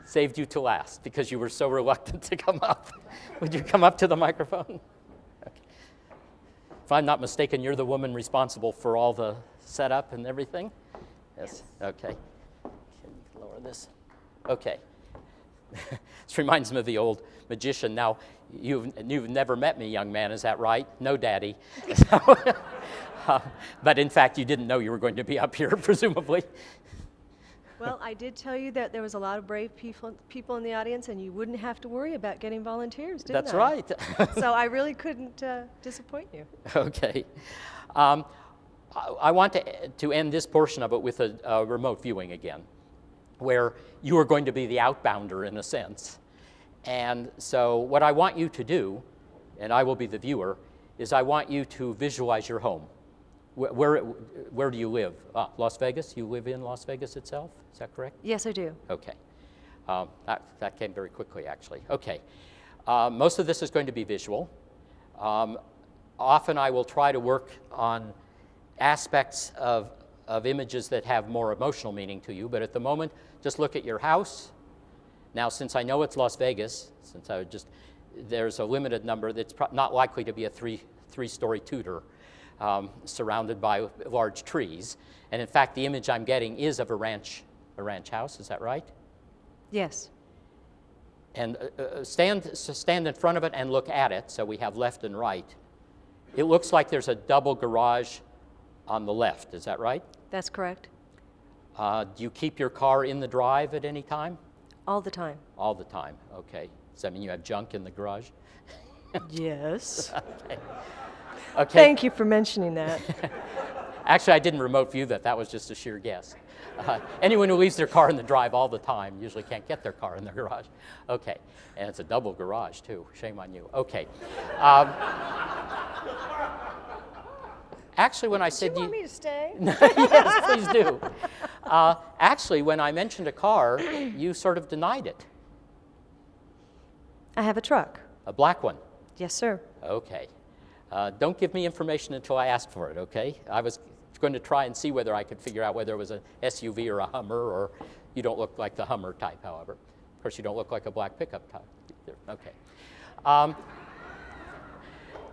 Saved you to last because you were so reluctant to come up. Would you come up to the microphone? Okay. If I'm not mistaken, you're the woman responsible for all the setup and everything? Yes. Okay. Can you lower this? Okay. This reminds me of the old magician. Now, you've never met me, young man, is that right? No, Daddy. But in fact, you didn't know you were going to be up here, presumably. Well, I did tell you that there was a lot of brave people in the audience, and you wouldn't have to worry about getting volunteers, didn't That's I? right. So I really couldn't disappoint you. Okay. I want to end this portion of it with a remote viewing again, where you are going to be the outbounder in a sense. And so what I want you to do, and I will be the viewer, is I want you to visualize your home. Where do you live? Las Vegas? You live in Las Vegas itself? Is that correct? Yes, I do. Okay. That came very quickly, actually. Okay. Most of this is going to be visual. Often I will try to work on aspects of images that have more emotional meaning to you, but at the moment, just look at your house. Now, since I know it's Las Vegas, there's a limited number that's not likely to be a three-story Tudor surrounded by large trees. And in fact, the image I'm getting is of a ranch house. Is that right? Yes. And stand in front of it and look at it, so we have left and right. It looks like there's a double garage on the left. Is that right? That's correct. Do you keep your car in the drive at any time? All the time. All the time. Okay. Does that mean you have junk in the garage? Yes. Okay. Okay. Thank you for mentioning that. Actually, I didn't remote view that. That was just a sheer guess. Anyone who leaves their car in the drive all the time usually can't get their car in their garage. Okay. And it's a double garage, too. Shame on you. Okay. Actually, when I said Do you want me to stay? Yes, please do. Actually, when I mentioned a car, you sort of denied it. I have a truck. A black one. Yes, sir. Okay. Don't give me information until I ask for it, okay? I was going to try and see whether I could figure out whether it was an SUV or a Hummer, or you don't look like the Hummer type, however. Of course, you don't look like a black pickup type either. Okay.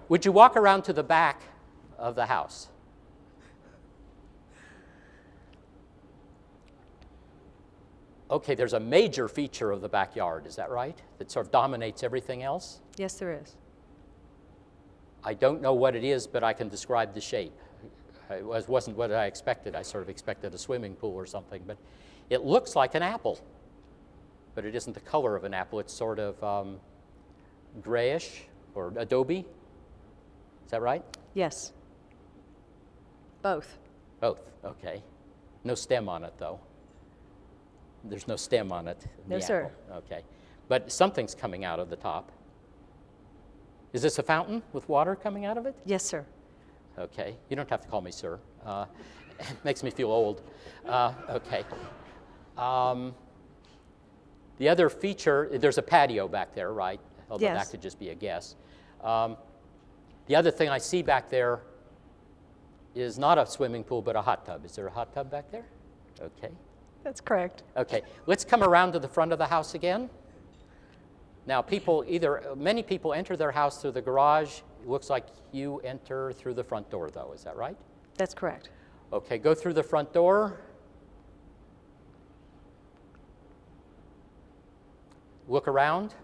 Would you walk around to the back of the house? Okay, there's a major feature of the backyard, is that right? That sort of dominates everything else? Yes, there is. I don't know what it is, but I can describe the shape. It wasn't what I expected. I sort of expected a swimming pool or something, but it looks like an apple. but it isn't the color of an apple. It's sort of grayish or adobe. Is that right? Yes. Both. Both, okay. No stem on it, though. There's no stem on it. In No, the sir. apple. Okay. But something's coming out of the top. Is this a fountain with water coming out of it? Yes, sir. Okay. You don't have to call me sir. It makes me feel old. Okay. The other feature, there's a patio back there, right? Although Yes. that could just be a guess. The other thing I see back there is not a swimming pool, but a hot tub. Is there a hot tub back there? Okay. That's correct. Okay. Let's come around to the front of the house again. Now, many people enter their house through the garage. It looks like you enter through the front door, though. Is that right? That's correct. Okay, go through the front door. Look around.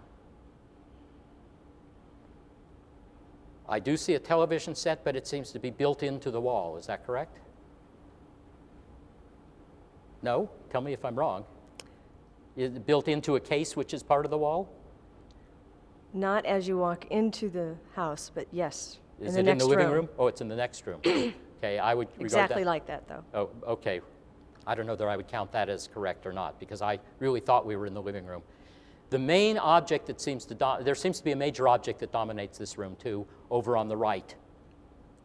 I do see a television set, but it seems to be built into the wall. Is that correct? No? Tell me if I'm wrong. Is it built into a case which is part of the wall? Not as you walk into the house, but yes, Is in it the in next the living room. room? Oh, it's in the next room. Okay, I would regard Exactly that. like that, though. Oh, okay. I don't know that I would count that as correct or not, because I really thought we were in the living room. The main object that seems to there seems to be a major object that dominates this room too, over on the right.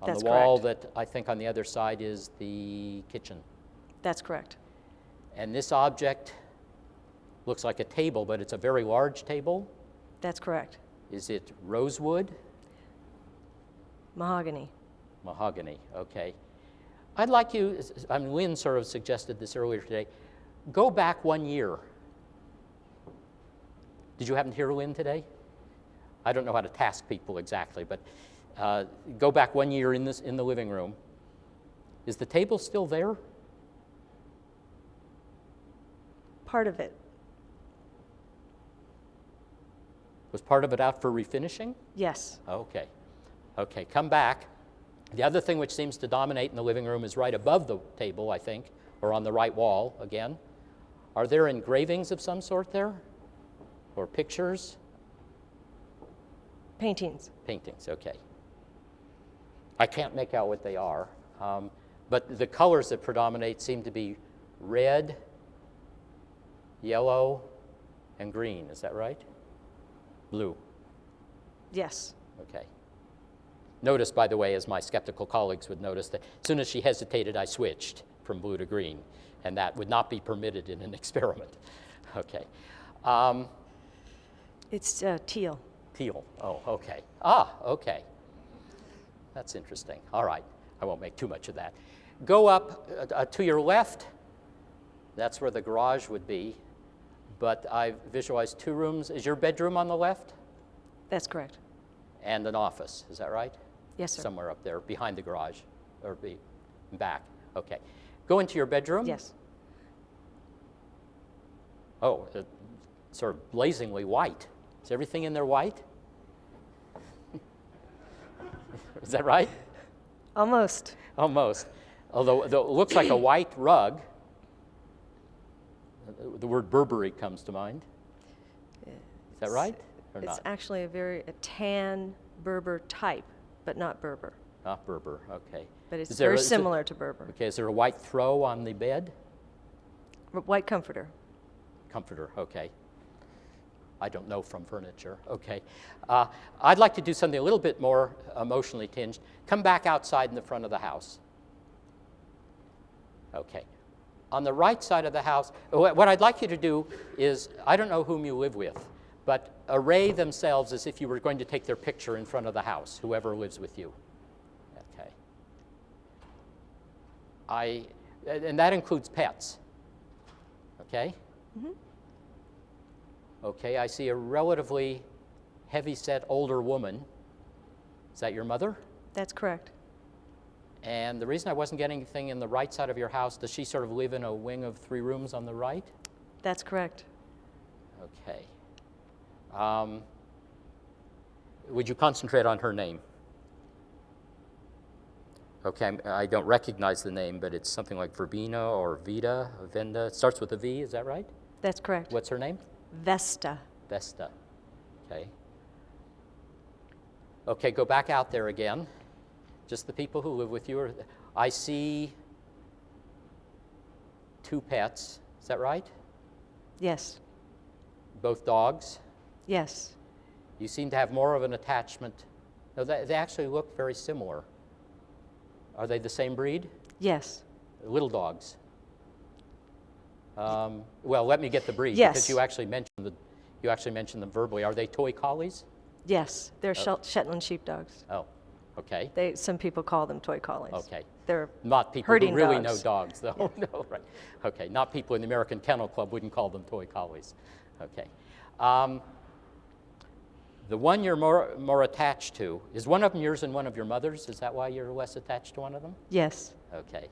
On That's the wall correct. that I think on the other side is the kitchen. That's correct. And this object looks like a table, but it's a very large table. That's correct. Is it rosewood? Mahogany. Mahogany, okay. I'd like you, Lynn sort of suggested this earlier today, go back 1 year. Did you happen to hear Lynn today? I don't know how to task people exactly, but go back 1 year in the living room. Is the table still there? Part of it. Was part of it out for refinishing? Yes. Okay. Okay, come back. The other thing which seems to dominate in the living room is right above the table, I think, or on the right wall again. Are there engravings of some sort there? Or pictures? Paintings. Paintings, okay. I can't make out what they are, but the colors that predominate seem to be red, yellow, and green. Is that right? Blue. Yes. Okay. Notice, by the way, as my skeptical colleagues would notice, that as soon as she hesitated, I switched from blue to green, and that would not be permitted in an experiment. Okay. It's teal. Teal. Oh, okay. Ah, okay. That's interesting. All right. I won't make too much of that. Go up to your left. That's where the garage would be. But I've visualized 2 rooms. Is your bedroom on the left? That's correct. And an office. Is that right? Yes, sir. Somewhere up there, behind the garage, or back. Okay. Go into your bedroom. Yes. Oh, sort of blazingly white. Is everything in there white? Is that right? Almost. Almost. Although it looks like a white rug. The word Burberry comes to mind. Is that right? Or It's not? actually a tan Berber type, but not Berber. Not Berber, okay. But it's Is there very is it- similar to Berber. Okay, is there a white throw on the bed? White comforter. Comforter, okay. I don't know from furniture, okay. I'd like to do something a little bit more emotionally tinged. Come back outside in the front of the house. Okay. On the right side of the house, what I'd like you to do is, I don't know whom you live with, but array themselves as if you were going to take their picture in front of the house, whoever lives with you. Okay. And that includes pets. Okay? Mm-hmm. Okay, I see a relatively heavy-set older woman. Is that your mother? That's correct. And the reason I wasn't getting anything in the right side of your house, does she sort of live in a wing of 3 rooms on the right? That's correct. Okay. Would you concentrate on her name? Okay, I don't recognize the name, but it's something like Verbena or Vita, Venda. It starts with a V, is that right? That's correct. What's her name? Vesta. Vesta. Okay. Okay, go back out there again. Just the people who live with you. I see 2 pets. Is that right? Yes. Both dogs. Yes. You seem to have more of an attachment. No, they actually look very similar. Are they the same breed? Yes. Little dogs. Well, let me get the breed Yes. because you actually mentioned them verbally. Are they toy collies? Yes. They're Shetland sheepdogs. Oh, okay. Some people call them toy collies. Okay. They're Not people herding who really dogs. know dogs, though. No, right. Okay. Not people in the American Kennel Club wouldn't call them toy collies. Okay. The one you're more attached to, is one of them yours and one of your mother's? Is that why you're less attached to one of them? Yes. Okay.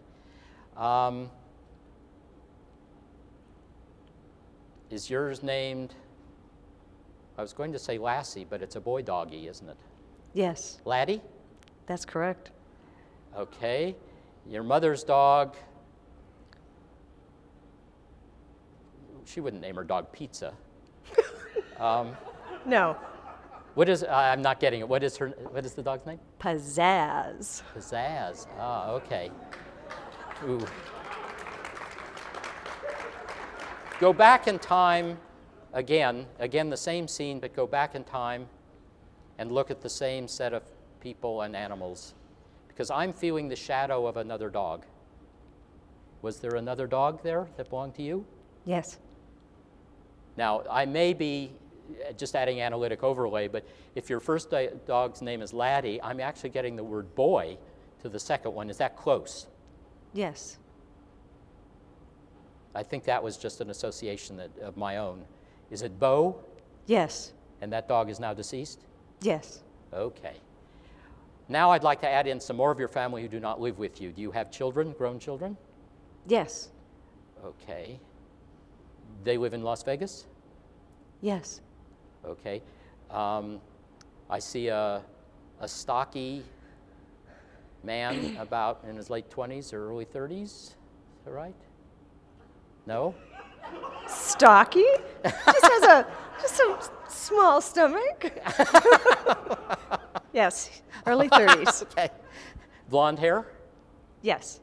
Is yours named, I was going to say Lassie, but it's a boy doggy, isn't it? Yes. Laddie? That's correct. Okay. Your mother's dog, she wouldn't name her dog Pizza. No. What is, I'm not getting it. What is the dog's name? Pizzazz. Pizzazz. Ah, okay. Ooh. Go back in time again the same scene, but go back in time and look at the same set of people and animals, because I'm feeling the shadow of another dog. Was there another dog there that belonged to you? Yes. Now, I may be just adding analytic overlay, but if your first dog's name is Laddie, I'm actually getting the word boy to the second one. Is that close? Yes. I think that was just an association of my own. Is it Bo? Yes. And that dog is now deceased? Yes. Okay. Now I'd like to add in some more of your family who do not live with you. Do you have children, grown children? Yes. Okay. They live in Las Vegas? Yes. Okay. I see a stocky man about in his late 20s or early 30s. Is that right? No? Stocky? Just a small stomach. Yes. Early 30s. Okay. Blonde hair? Yes.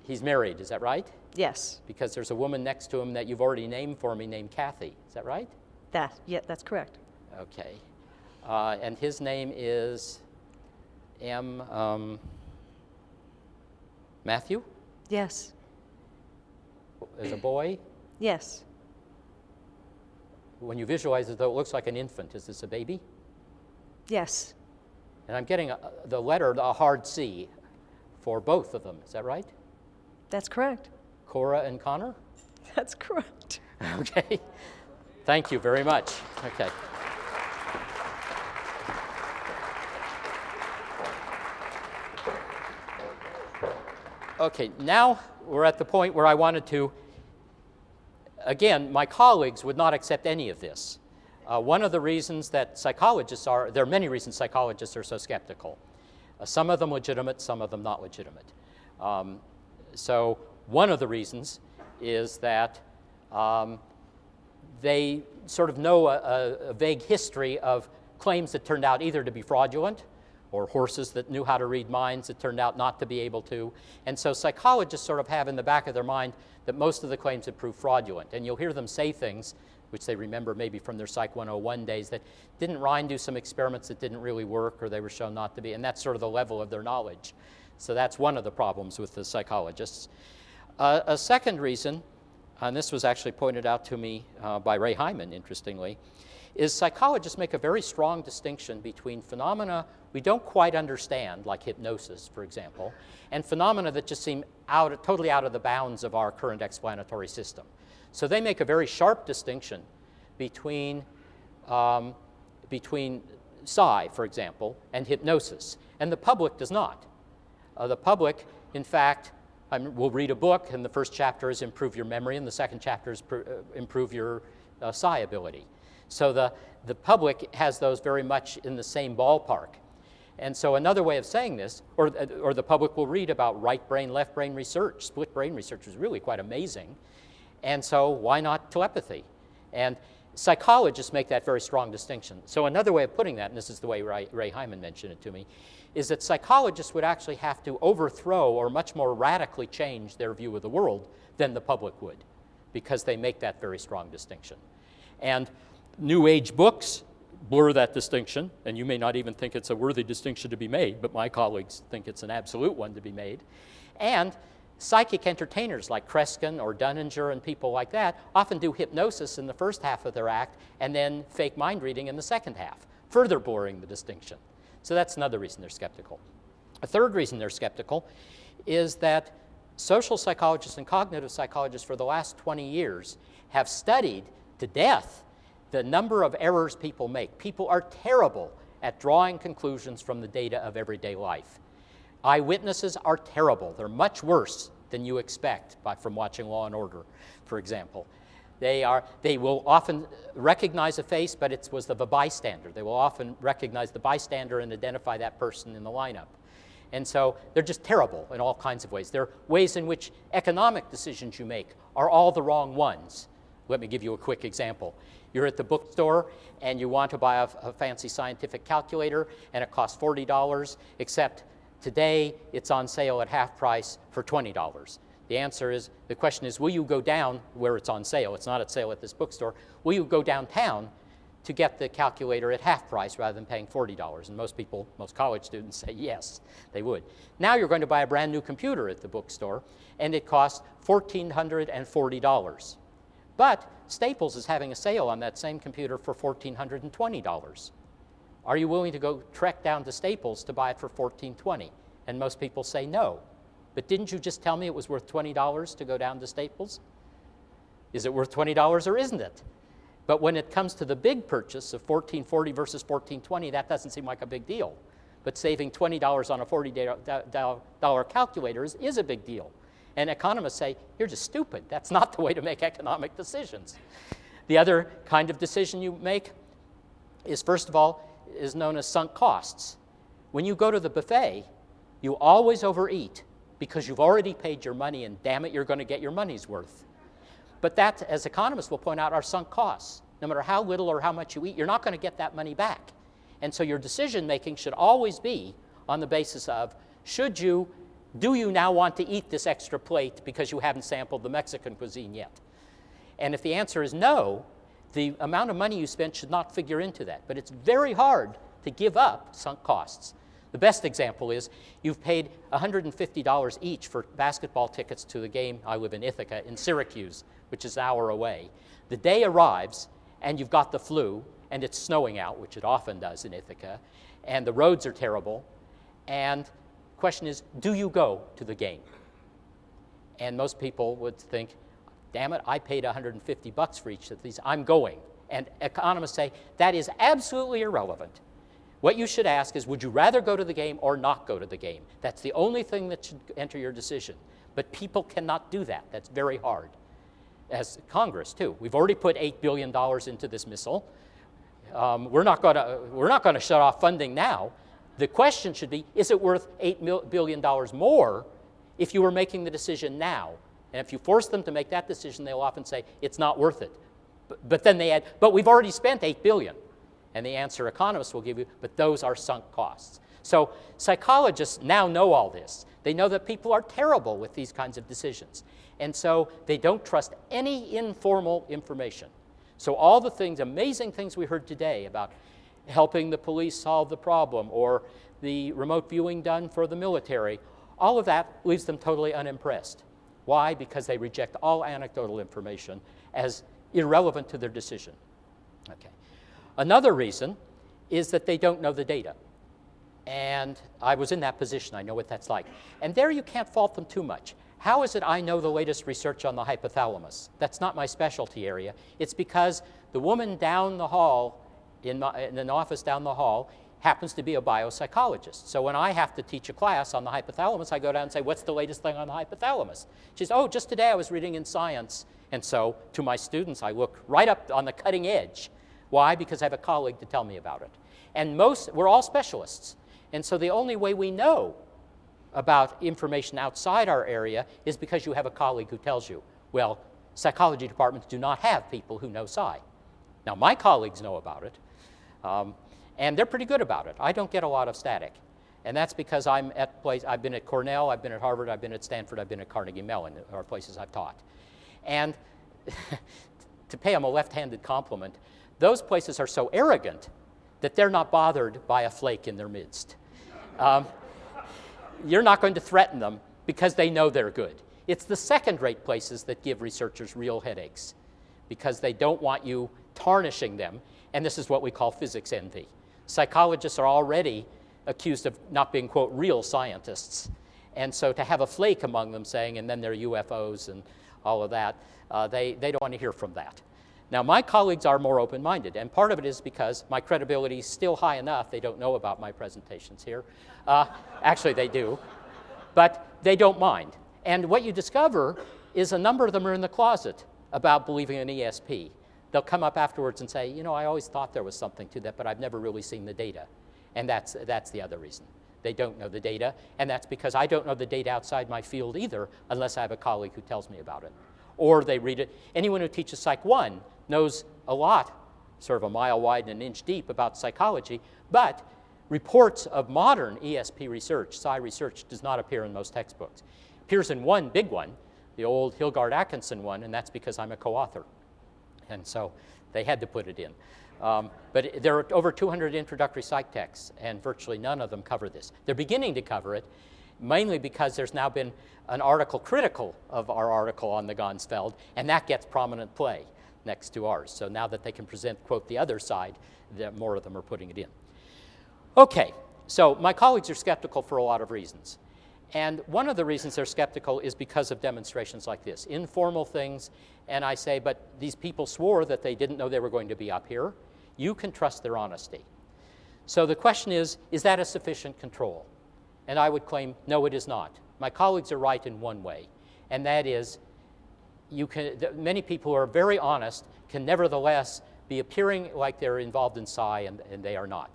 He's married, is that right? Yes. Because there's a woman next to him that you've already named for me named Kathy. Is that right? That's correct. Okay. And his name is Matthew? Yes. As a boy? Yes. When you visualize it, though, it looks like an infant. Is this a baby? Yes. And I'm getting the letter, a hard C, for both of them. Is that right? That's correct. Cora and Connor? That's correct. Okay. Thank you very much. Okay. Okay, now we're at the point where I wanted to, again, my colleagues would not accept any of this. One of the reasons that psychologists are, there are many reasons psychologists are so skeptical. Some of them legitimate, some of them not legitimate. So one of the reasons is that they sort of know a vague history of claims that turned out either to be fraudulent or horses that knew how to read minds that turned out not to be able to. And so psychologists sort of have in the back of their mind that most of the claims have proved fraudulent. And you'll hear them say things, which they remember maybe from their Psych 101 days, that didn't Ryan do some experiments that didn't really work or they were shown not to be? And that's sort of the level of their knowledge. So that's one of the problems with the psychologists. A second reason, and this was actually pointed out to me by Ray Hyman, interestingly, is psychologists make a very strong distinction between phenomena we don't quite understand, like hypnosis, for example, and phenomena that just seem totally out of the bounds of our current explanatory system. So they make a very sharp distinction between psi, for example, and hypnosis, and the public does not. The public, in fact, will read a book, and the first chapter is improve your memory, and the second chapter is improve your psi ability. So the public has those very much in the same ballpark. And so another way of saying this, or the public will read about right brain, left brain research. Split brain research is really quite amazing. And so why not telepathy? And psychologists make that very strong distinction. So another way of putting that, and this is the way Ray Hyman mentioned it to me, is that psychologists would actually have to overthrow or much more radically change their view of the world than the public would, because they make that very strong distinction. And New Age books blur that distinction, and you may not even think it's a worthy distinction to be made, but my colleagues think it's an absolute one to be made. And psychic entertainers like Kreskin or Dunninger and people like that often do hypnosis in the first half of their act and then fake mind reading in the second half, further blurring the distinction. So that's another reason they're skeptical. A third reason they're skeptical is that social psychologists and cognitive psychologists for the last 20 years have studied to death the number of errors people make. People are terrible at drawing conclusions from the data of everyday life. Eyewitnesses are terrible. They're much worse than you expect from watching Law and Order, for example. They will often recognize a face, but it was of a bystander. They will often recognize the bystander and identify that person in the lineup. And so they're just terrible in all kinds of ways. There are ways in which economic decisions you make are all the wrong ones. Let me give you a quick example. You're at the bookstore and you want to buy a fancy scientific calculator and it costs $40, except today it's on sale at half price for $20. The answer is, the question is, will you go down where it's on sale? It's not at sale at this bookstore. Will you go downtown to get the calculator at half price rather than paying $40? And most people, most college students say yes, they would. Now you're going to buy a brand new computer at the bookstore and it costs $1,440. But Staples is having a sale on that same computer for $1,420. Are you willing to go trek down to Staples to buy it for $1,420? And most people say no. But didn't you just tell me it was worth $20 to go down to Staples? Is it worth $20 or isn't it? But when it comes to the big purchase of $1,440 versus $1,420, that doesn't seem like a big deal. But saving $20 on a $40 calculator is a big deal. And economists say, you're just stupid. That's not the way to make economic decisions. The other kind of decision you make is, first of all, is known as sunk costs. When you go to the buffet, you always overeat because you've already paid your money and damn it, you're going to get your money's worth. But that, as economists will point out, are sunk costs. No matter how little or how much you eat, you're not going to get that money back. And so your decision making should always be on the basis of, do you now want to eat this extra plate because you haven't sampled the Mexican cuisine yet? And if the answer is no, the amount of money you spent should not figure into that. But it's very hard to give up sunk costs. The best example is you've paid $150 each for basketball tickets to the game. I live in Ithaca, in Syracuse, which is an hour away. The day arrives, and you've got the flu, and it's snowing out, which it often does in Ithaca, and the roads are terrible, and the question is, do you go to the game? And most people would think, damn it, I paid $150 for each of these, I'm going. And economists say, that is absolutely irrelevant. What you should ask is, would you rather go to the game or not go to the game? That's the only thing that should enter your decision. But people cannot do that. That's very hard. As Congress, too. We've already put $8 billion into this missile. We're not going to shut off funding now. The question should be, is it worth $8 billion more if you were making the decision now? And if you force them to make that decision, they'll often say, it's not worth it. But then they add, but we've already spent $8 billion. And the answer economists will give you, but those are sunk costs. So psychologists now know all this. They know that people are terrible with these kinds of decisions. And so they don't trust any informal information. So all the things, amazing things we heard today about helping the police solve the problem or the remote viewing done for the military, all of that leaves them totally unimpressed. Why? Because they reject all anecdotal information as irrelevant to their decision. Okay. Another reason is that they don't know the data. And I was in that position. I know what that's like. And there you can't fault them too much. How is it I know the latest research on the hypothalamus? That's not my specialty area. It's because the woman down the hall, in an office down the hall, happens to be a biopsychologist. So when I have to teach a class on the hypothalamus, I go down and say, what's the latest thing on the hypothalamus? She says, oh, just today I was reading in Science. And so to my students, I look right up on the cutting edge. Why? Because I have a colleague to tell me about it. And we're all specialists. And so the only way we know about information outside our area is because you have a colleague who tells you. Well, psychology departments do not have people who know psi. Now, my colleagues know about it, and they're pretty good about it. I don't get a lot of static. And that's because I've been at Cornell, I've been at Harvard, I've been at Stanford, I've been at Carnegie Mellon, are places I've taught. And to pay them a left-handed compliment, those places are so arrogant that they're not bothered by a flake in their midst. You're not going to threaten them because they know they're good. It's the second-rate places that give researchers real headaches because they don't want you tarnishing them, and this is what we call physics envy. Psychologists are already accused of not being, quote, real scientists. And so to have a flake among them saying, and then they're UFOs and all of that, they don't want to hear from that. Now, my colleagues are more open-minded, and part of it is because my credibility is still high enough. They don't know about my presentations here. Actually, they do. But they don't mind. And what you discover is a number of them are in the closet about believing in ESP. They'll come up afterwards and say, you know, I always thought there was something to that, but I've never really seen the data. And that's the other reason. They don't know the data, and that's because I don't know the data outside my field either unless I have a colleague who tells me about it. Or they read it. Anyone who teaches Psych 1 knows a lot, sort of a mile wide and an inch deep, about psychology, but reports of modern ESP research, psi research, does not appear in most textbooks. It appears in one big one, the old Hilgard-Atkinson one, and that's because I'm a co-author. And so they had to put it in. But there are over 200 introductory psych texts, and virtually none of them cover this. They're beginning to cover it, mainly because there's now been an article critical of our article on the Gonsfeld, and that gets prominent play next to ours. So now that they can present, quote, the other side, more of them are putting it in. Okay, so my colleagues are skeptical for a lot of reasons. And one of the reasons they're skeptical is because of demonstrations like this, informal things. And I say, but these people swore that they didn't know they were going to be up here. You can trust their honesty. So the question is that a sufficient control? And I would claim, no, it is not. My colleagues are right in one way, and that is many people who are very honest can nevertheless be appearing like they're involved in psi, and they are not.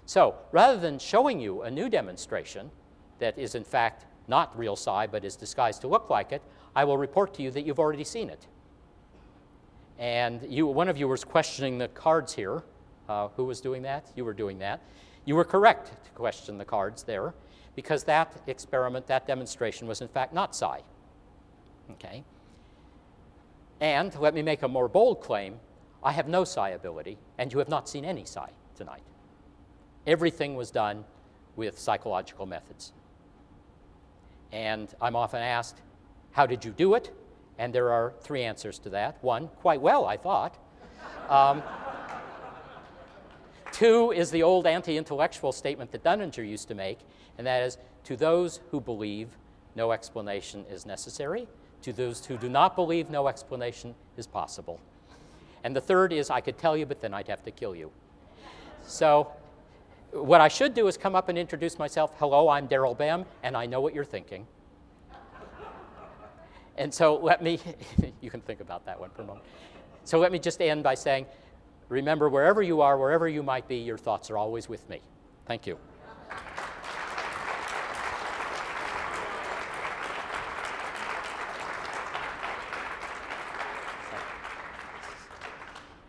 So rather than showing you a new demonstration that is in fact not real psi but is disguised to look like it, I will report to you that you've already seen it. And one of you was questioning the cards here. Who was doing that? You were doing that. You were correct to question the cards there because that experiment, that demonstration was in fact not psi. Okay? And let me make a more bold claim. I have no psi ability, and you have not seen any psi tonight. Everything was done with psychological methods. And I'm often asked, how did you do it? And there are three answers to that. One, quite well, I thought. Two is the old anti-intellectual statement that Dunninger used to make, and that is, to those who believe, no explanation is necessary. To those who do not believe, no explanation is possible. And the third is, I could tell you, but then I'd have to kill you. So what I should do is come up and introduce myself. Hello, I'm Daryl Bem, and I know what you're thinking. And so let me, you can think about that one for a moment. So let me just end by saying, remember, wherever you are, wherever you might be, your thoughts are always with me. Thank you.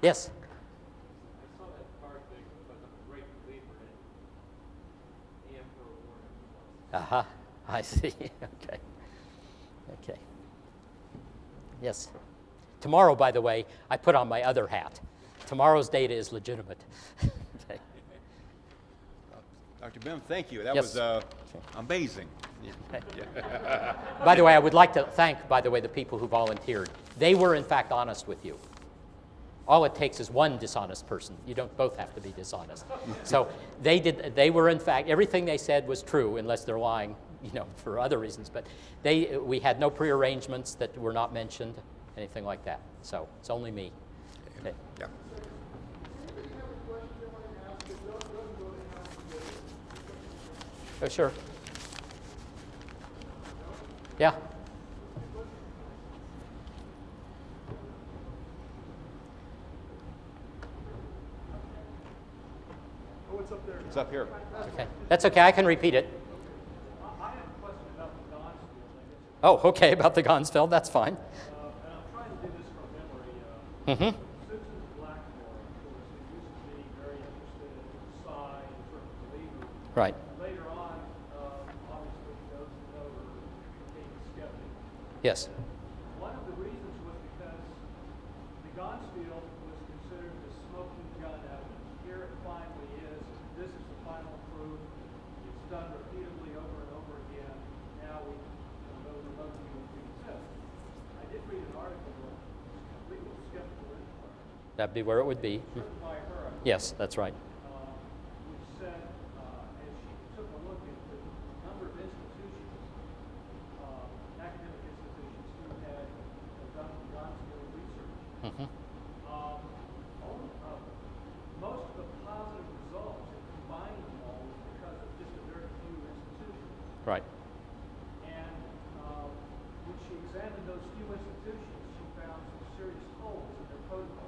Yes? I saw that card thing, but I'm a great believer in the Emperor Warner. I see. Okay. Okay. Yes. Tomorrow, by the way, I put on my other hat. Tomorrow's data is legitimate. Okay. Dr. Bem, thank you. That Yes. was amazing. By the way, I would like to thank, by the way, the people who volunteered. They were, in fact, honest with you. All it takes is one dishonest person. You don't both have to be dishonest. So they were, in fact, everything they said was true, unless they're lying, for other reasons. But we had no prearrangements that were not mentioned, anything like that. So it's only me. Okay. Yeah. Oh, sure. Yeah. Oh, it's up there. It's up here. Okay. That's okay. I can repeat it. I have a question about the Gonsfield, I guess. Oh, okay. About the Gonsfeld. That's fine. And I'm trying to do Mm-hmm. Susan Blackmore, of course, who used to be very interested in psi and sort of believer. Right. Later on, obviously, those who know her became a skeptic. Yes. One of the reasons was because the Gonsfield was considered the smoking gun evidence. Here it finally is. This is the final proof. It's done repeatedly over and over again. Now we know the other people who exist. I did read an article that legal skeptical inquiry That'd be where it would be. written by her, Yes, that's right. which said, as she took a look at the number of institutions, academic institutions who had done Gonsfield research, Mm-hmm. most of the positive results in combining them all was because of just a very few institutions. Right. And when she examined those few institutions, she found some serious holes in their protocol.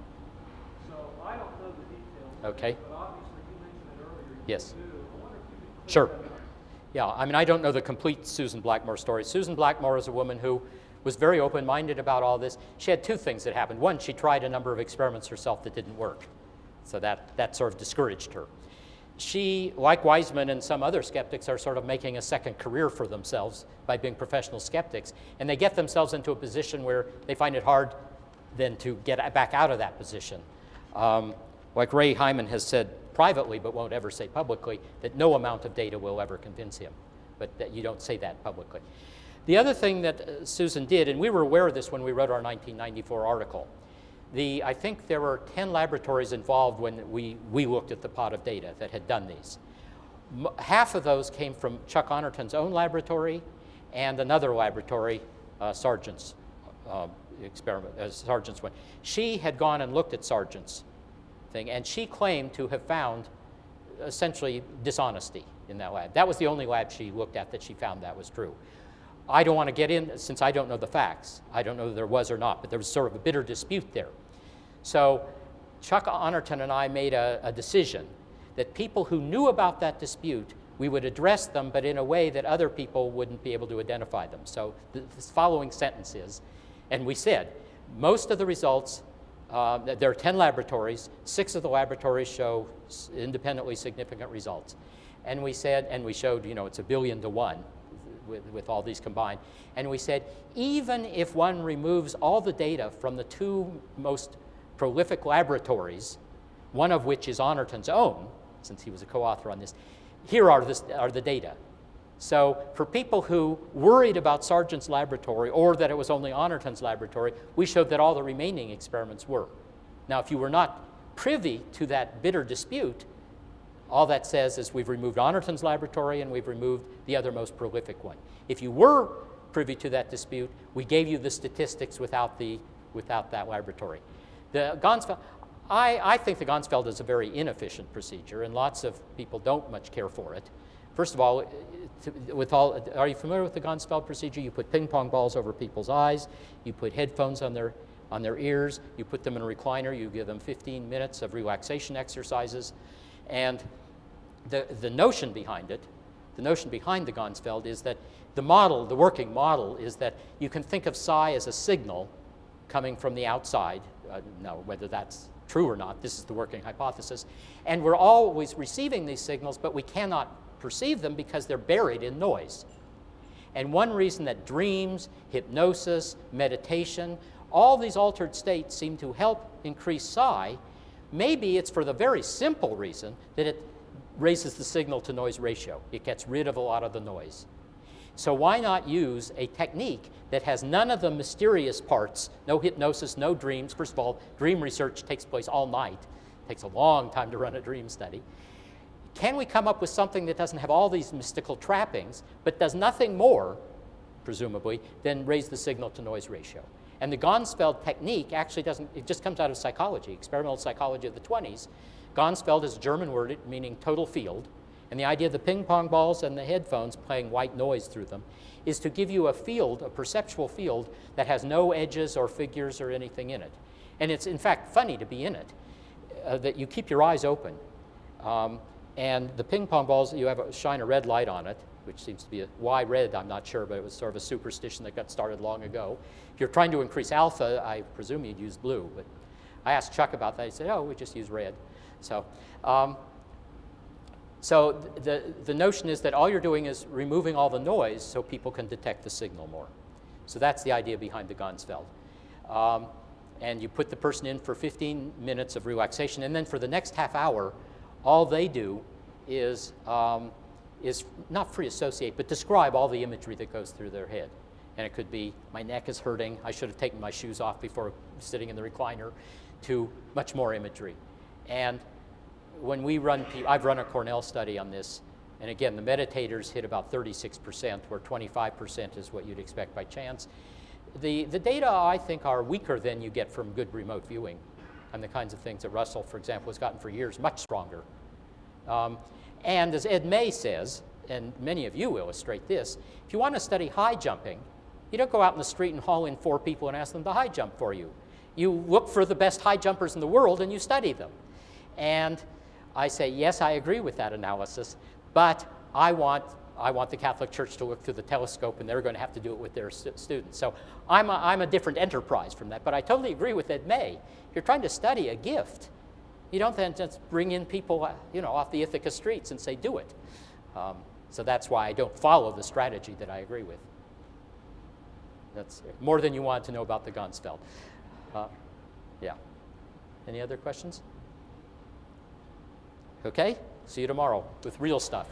So I don't know the details. of Okay. it, but obviously you mentioned it earlier. You Yes. do. I wonder if you could Sure. clear that up. Yeah, I mean, I don't know the complete Susan Blackmore story. Susan Blackmore is a woman who was very open-minded about all this. She had two things that happened. One, she tried a number of experiments herself that didn't work. So that sort of discouraged her. She, like Wiseman and some other skeptics, are sort of making a second career for themselves by being professional skeptics. And they get themselves into a position where they find it hard then to get back out of that position. Like Ray Hyman has said privately, but won't ever say publicly, that no amount of data will ever convince him. But that you don't say that publicly. The other thing that Susan did, and we were aware of this when we wrote our 1994 article, I think there were 10 laboratories involved when we looked at the pot of data that had done these. Half of those came from Chuck Honorton's own laboratory and another laboratory, Sargent's experiment, Sargent's one. She had gone and looked at Sargent's thing, and she claimed to have found essentially dishonesty in that lab. That was the only lab she looked at that she found that was true. I don't want to get in, since I don't know the facts. I don't know if there was or not, but there was sort of a bitter dispute there. So Chuck Honorton and I made a decision that people who knew about that dispute, we would address them, but in a way that other people wouldn't be able to identify them. So this following sentence is, and we said, most of the results, there are 10 laboratories, 6 of the laboratories show independently significant results. And we said, and we showed, you know, it's 1 billion to 1 with all these combined. And we said, even if one removes all the data from the 2 most prolific laboratories, one of which is Honorton's own, since he was a co-author on this, here are the data. So for people who worried about Sargent's laboratory or that it was only Honorton's laboratory, we showed that all the remaining experiments were. Now, if you were not privy to that bitter dispute, all that says is we've removed Honorton's laboratory and we've removed the other most prolific one. If you were privy to that dispute, we gave you the statistics without that laboratory. The Gonsfeld, I think the Gonsfeld is a very inefficient procedure, and lots of people don't much care for it. First of all, are you familiar with the Gonsfeld procedure? You put ping pong balls over people's eyes, you put headphones on their ears, you put them in a recliner, you give them 15 minutes of relaxation exercises, and the notion behind it, the notion behind the Gonsfeld is that the working model is that you can think of psi as a signal coming from the outside. Now, whether that's true or not, this is the working hypothesis. And we're always receiving these signals, but we cannot perceive them because they're buried in noise. And one reason that dreams, hypnosis, meditation, all these altered states seem to help increase psi, maybe it's for the very simple reason that it raises the signal-to-noise ratio. It gets rid of a lot of the noise. So why not use a technique that has none of the mysterious parts, no hypnosis, no dreams. First of all, dream research takes place all night. It takes a long time to run a dream study. Can we come up with something that doesn't have all these mystical trappings, but does nothing more, presumably, than raise the signal-to-noise ratio? And the Gonsfeld technique actually doesn't, it just comes out of psychology, experimental psychology of the 20s. Gonsfeld is a German word meaning total field. And the idea of the ping pong balls and the headphones playing white noise through them is to give you a field, a perceptual field, that has no edges or figures or anything in it. And it's, in fact, funny to be in it, that you keep your eyes open. And the ping pong balls, you shine a red light on it, which seems to be why red, I'm not sure, but it was sort of a superstition that got started long ago. If you're trying to increase alpha, I presume you'd use blue. I asked Chuck about that. He said, oh, we just use red. So, so the notion is that all you're doing is removing all the noise so people can detect the signal more. So that's the idea behind the Ganzfeld. And you put the person in for 15 minutes of relaxation, and then for the next half hour, all they do is not free associate, but describe all the imagery that goes through their head. And it could be, my neck is hurting, I should have taken my shoes off before sitting in the recliner, to much more imagery. And when we run, I've run a Cornell study on this, and again, the meditators hit about 36%, where 25% is what you'd expect by chance. The data, I think, are weaker than you get from good remote viewing, and the kinds of things that Russell, for example, has gotten for years, much stronger. And as Ed May says, and many of you illustrate this, if you want to study high jumping, you don't go out in the street and haul in 4 people and ask them to high jump for you. You look for the best high jumpers in the world and you study them. And I say, yes, I agree with that analysis, but I want the Catholic Church to look through the telescope, and they're going to have to do it with their students. So I'm a different enterprise from that, but I totally agree with Ed May. If you're trying to study a gift, you don't then just bring in people, off the Ithaca streets and say, do it. So that's why I don't follow the strategy that I agree with. That's more than you wanted to know about the Ganzfeld. Yeah. Any other questions? Okay, see you tomorrow with real stuff.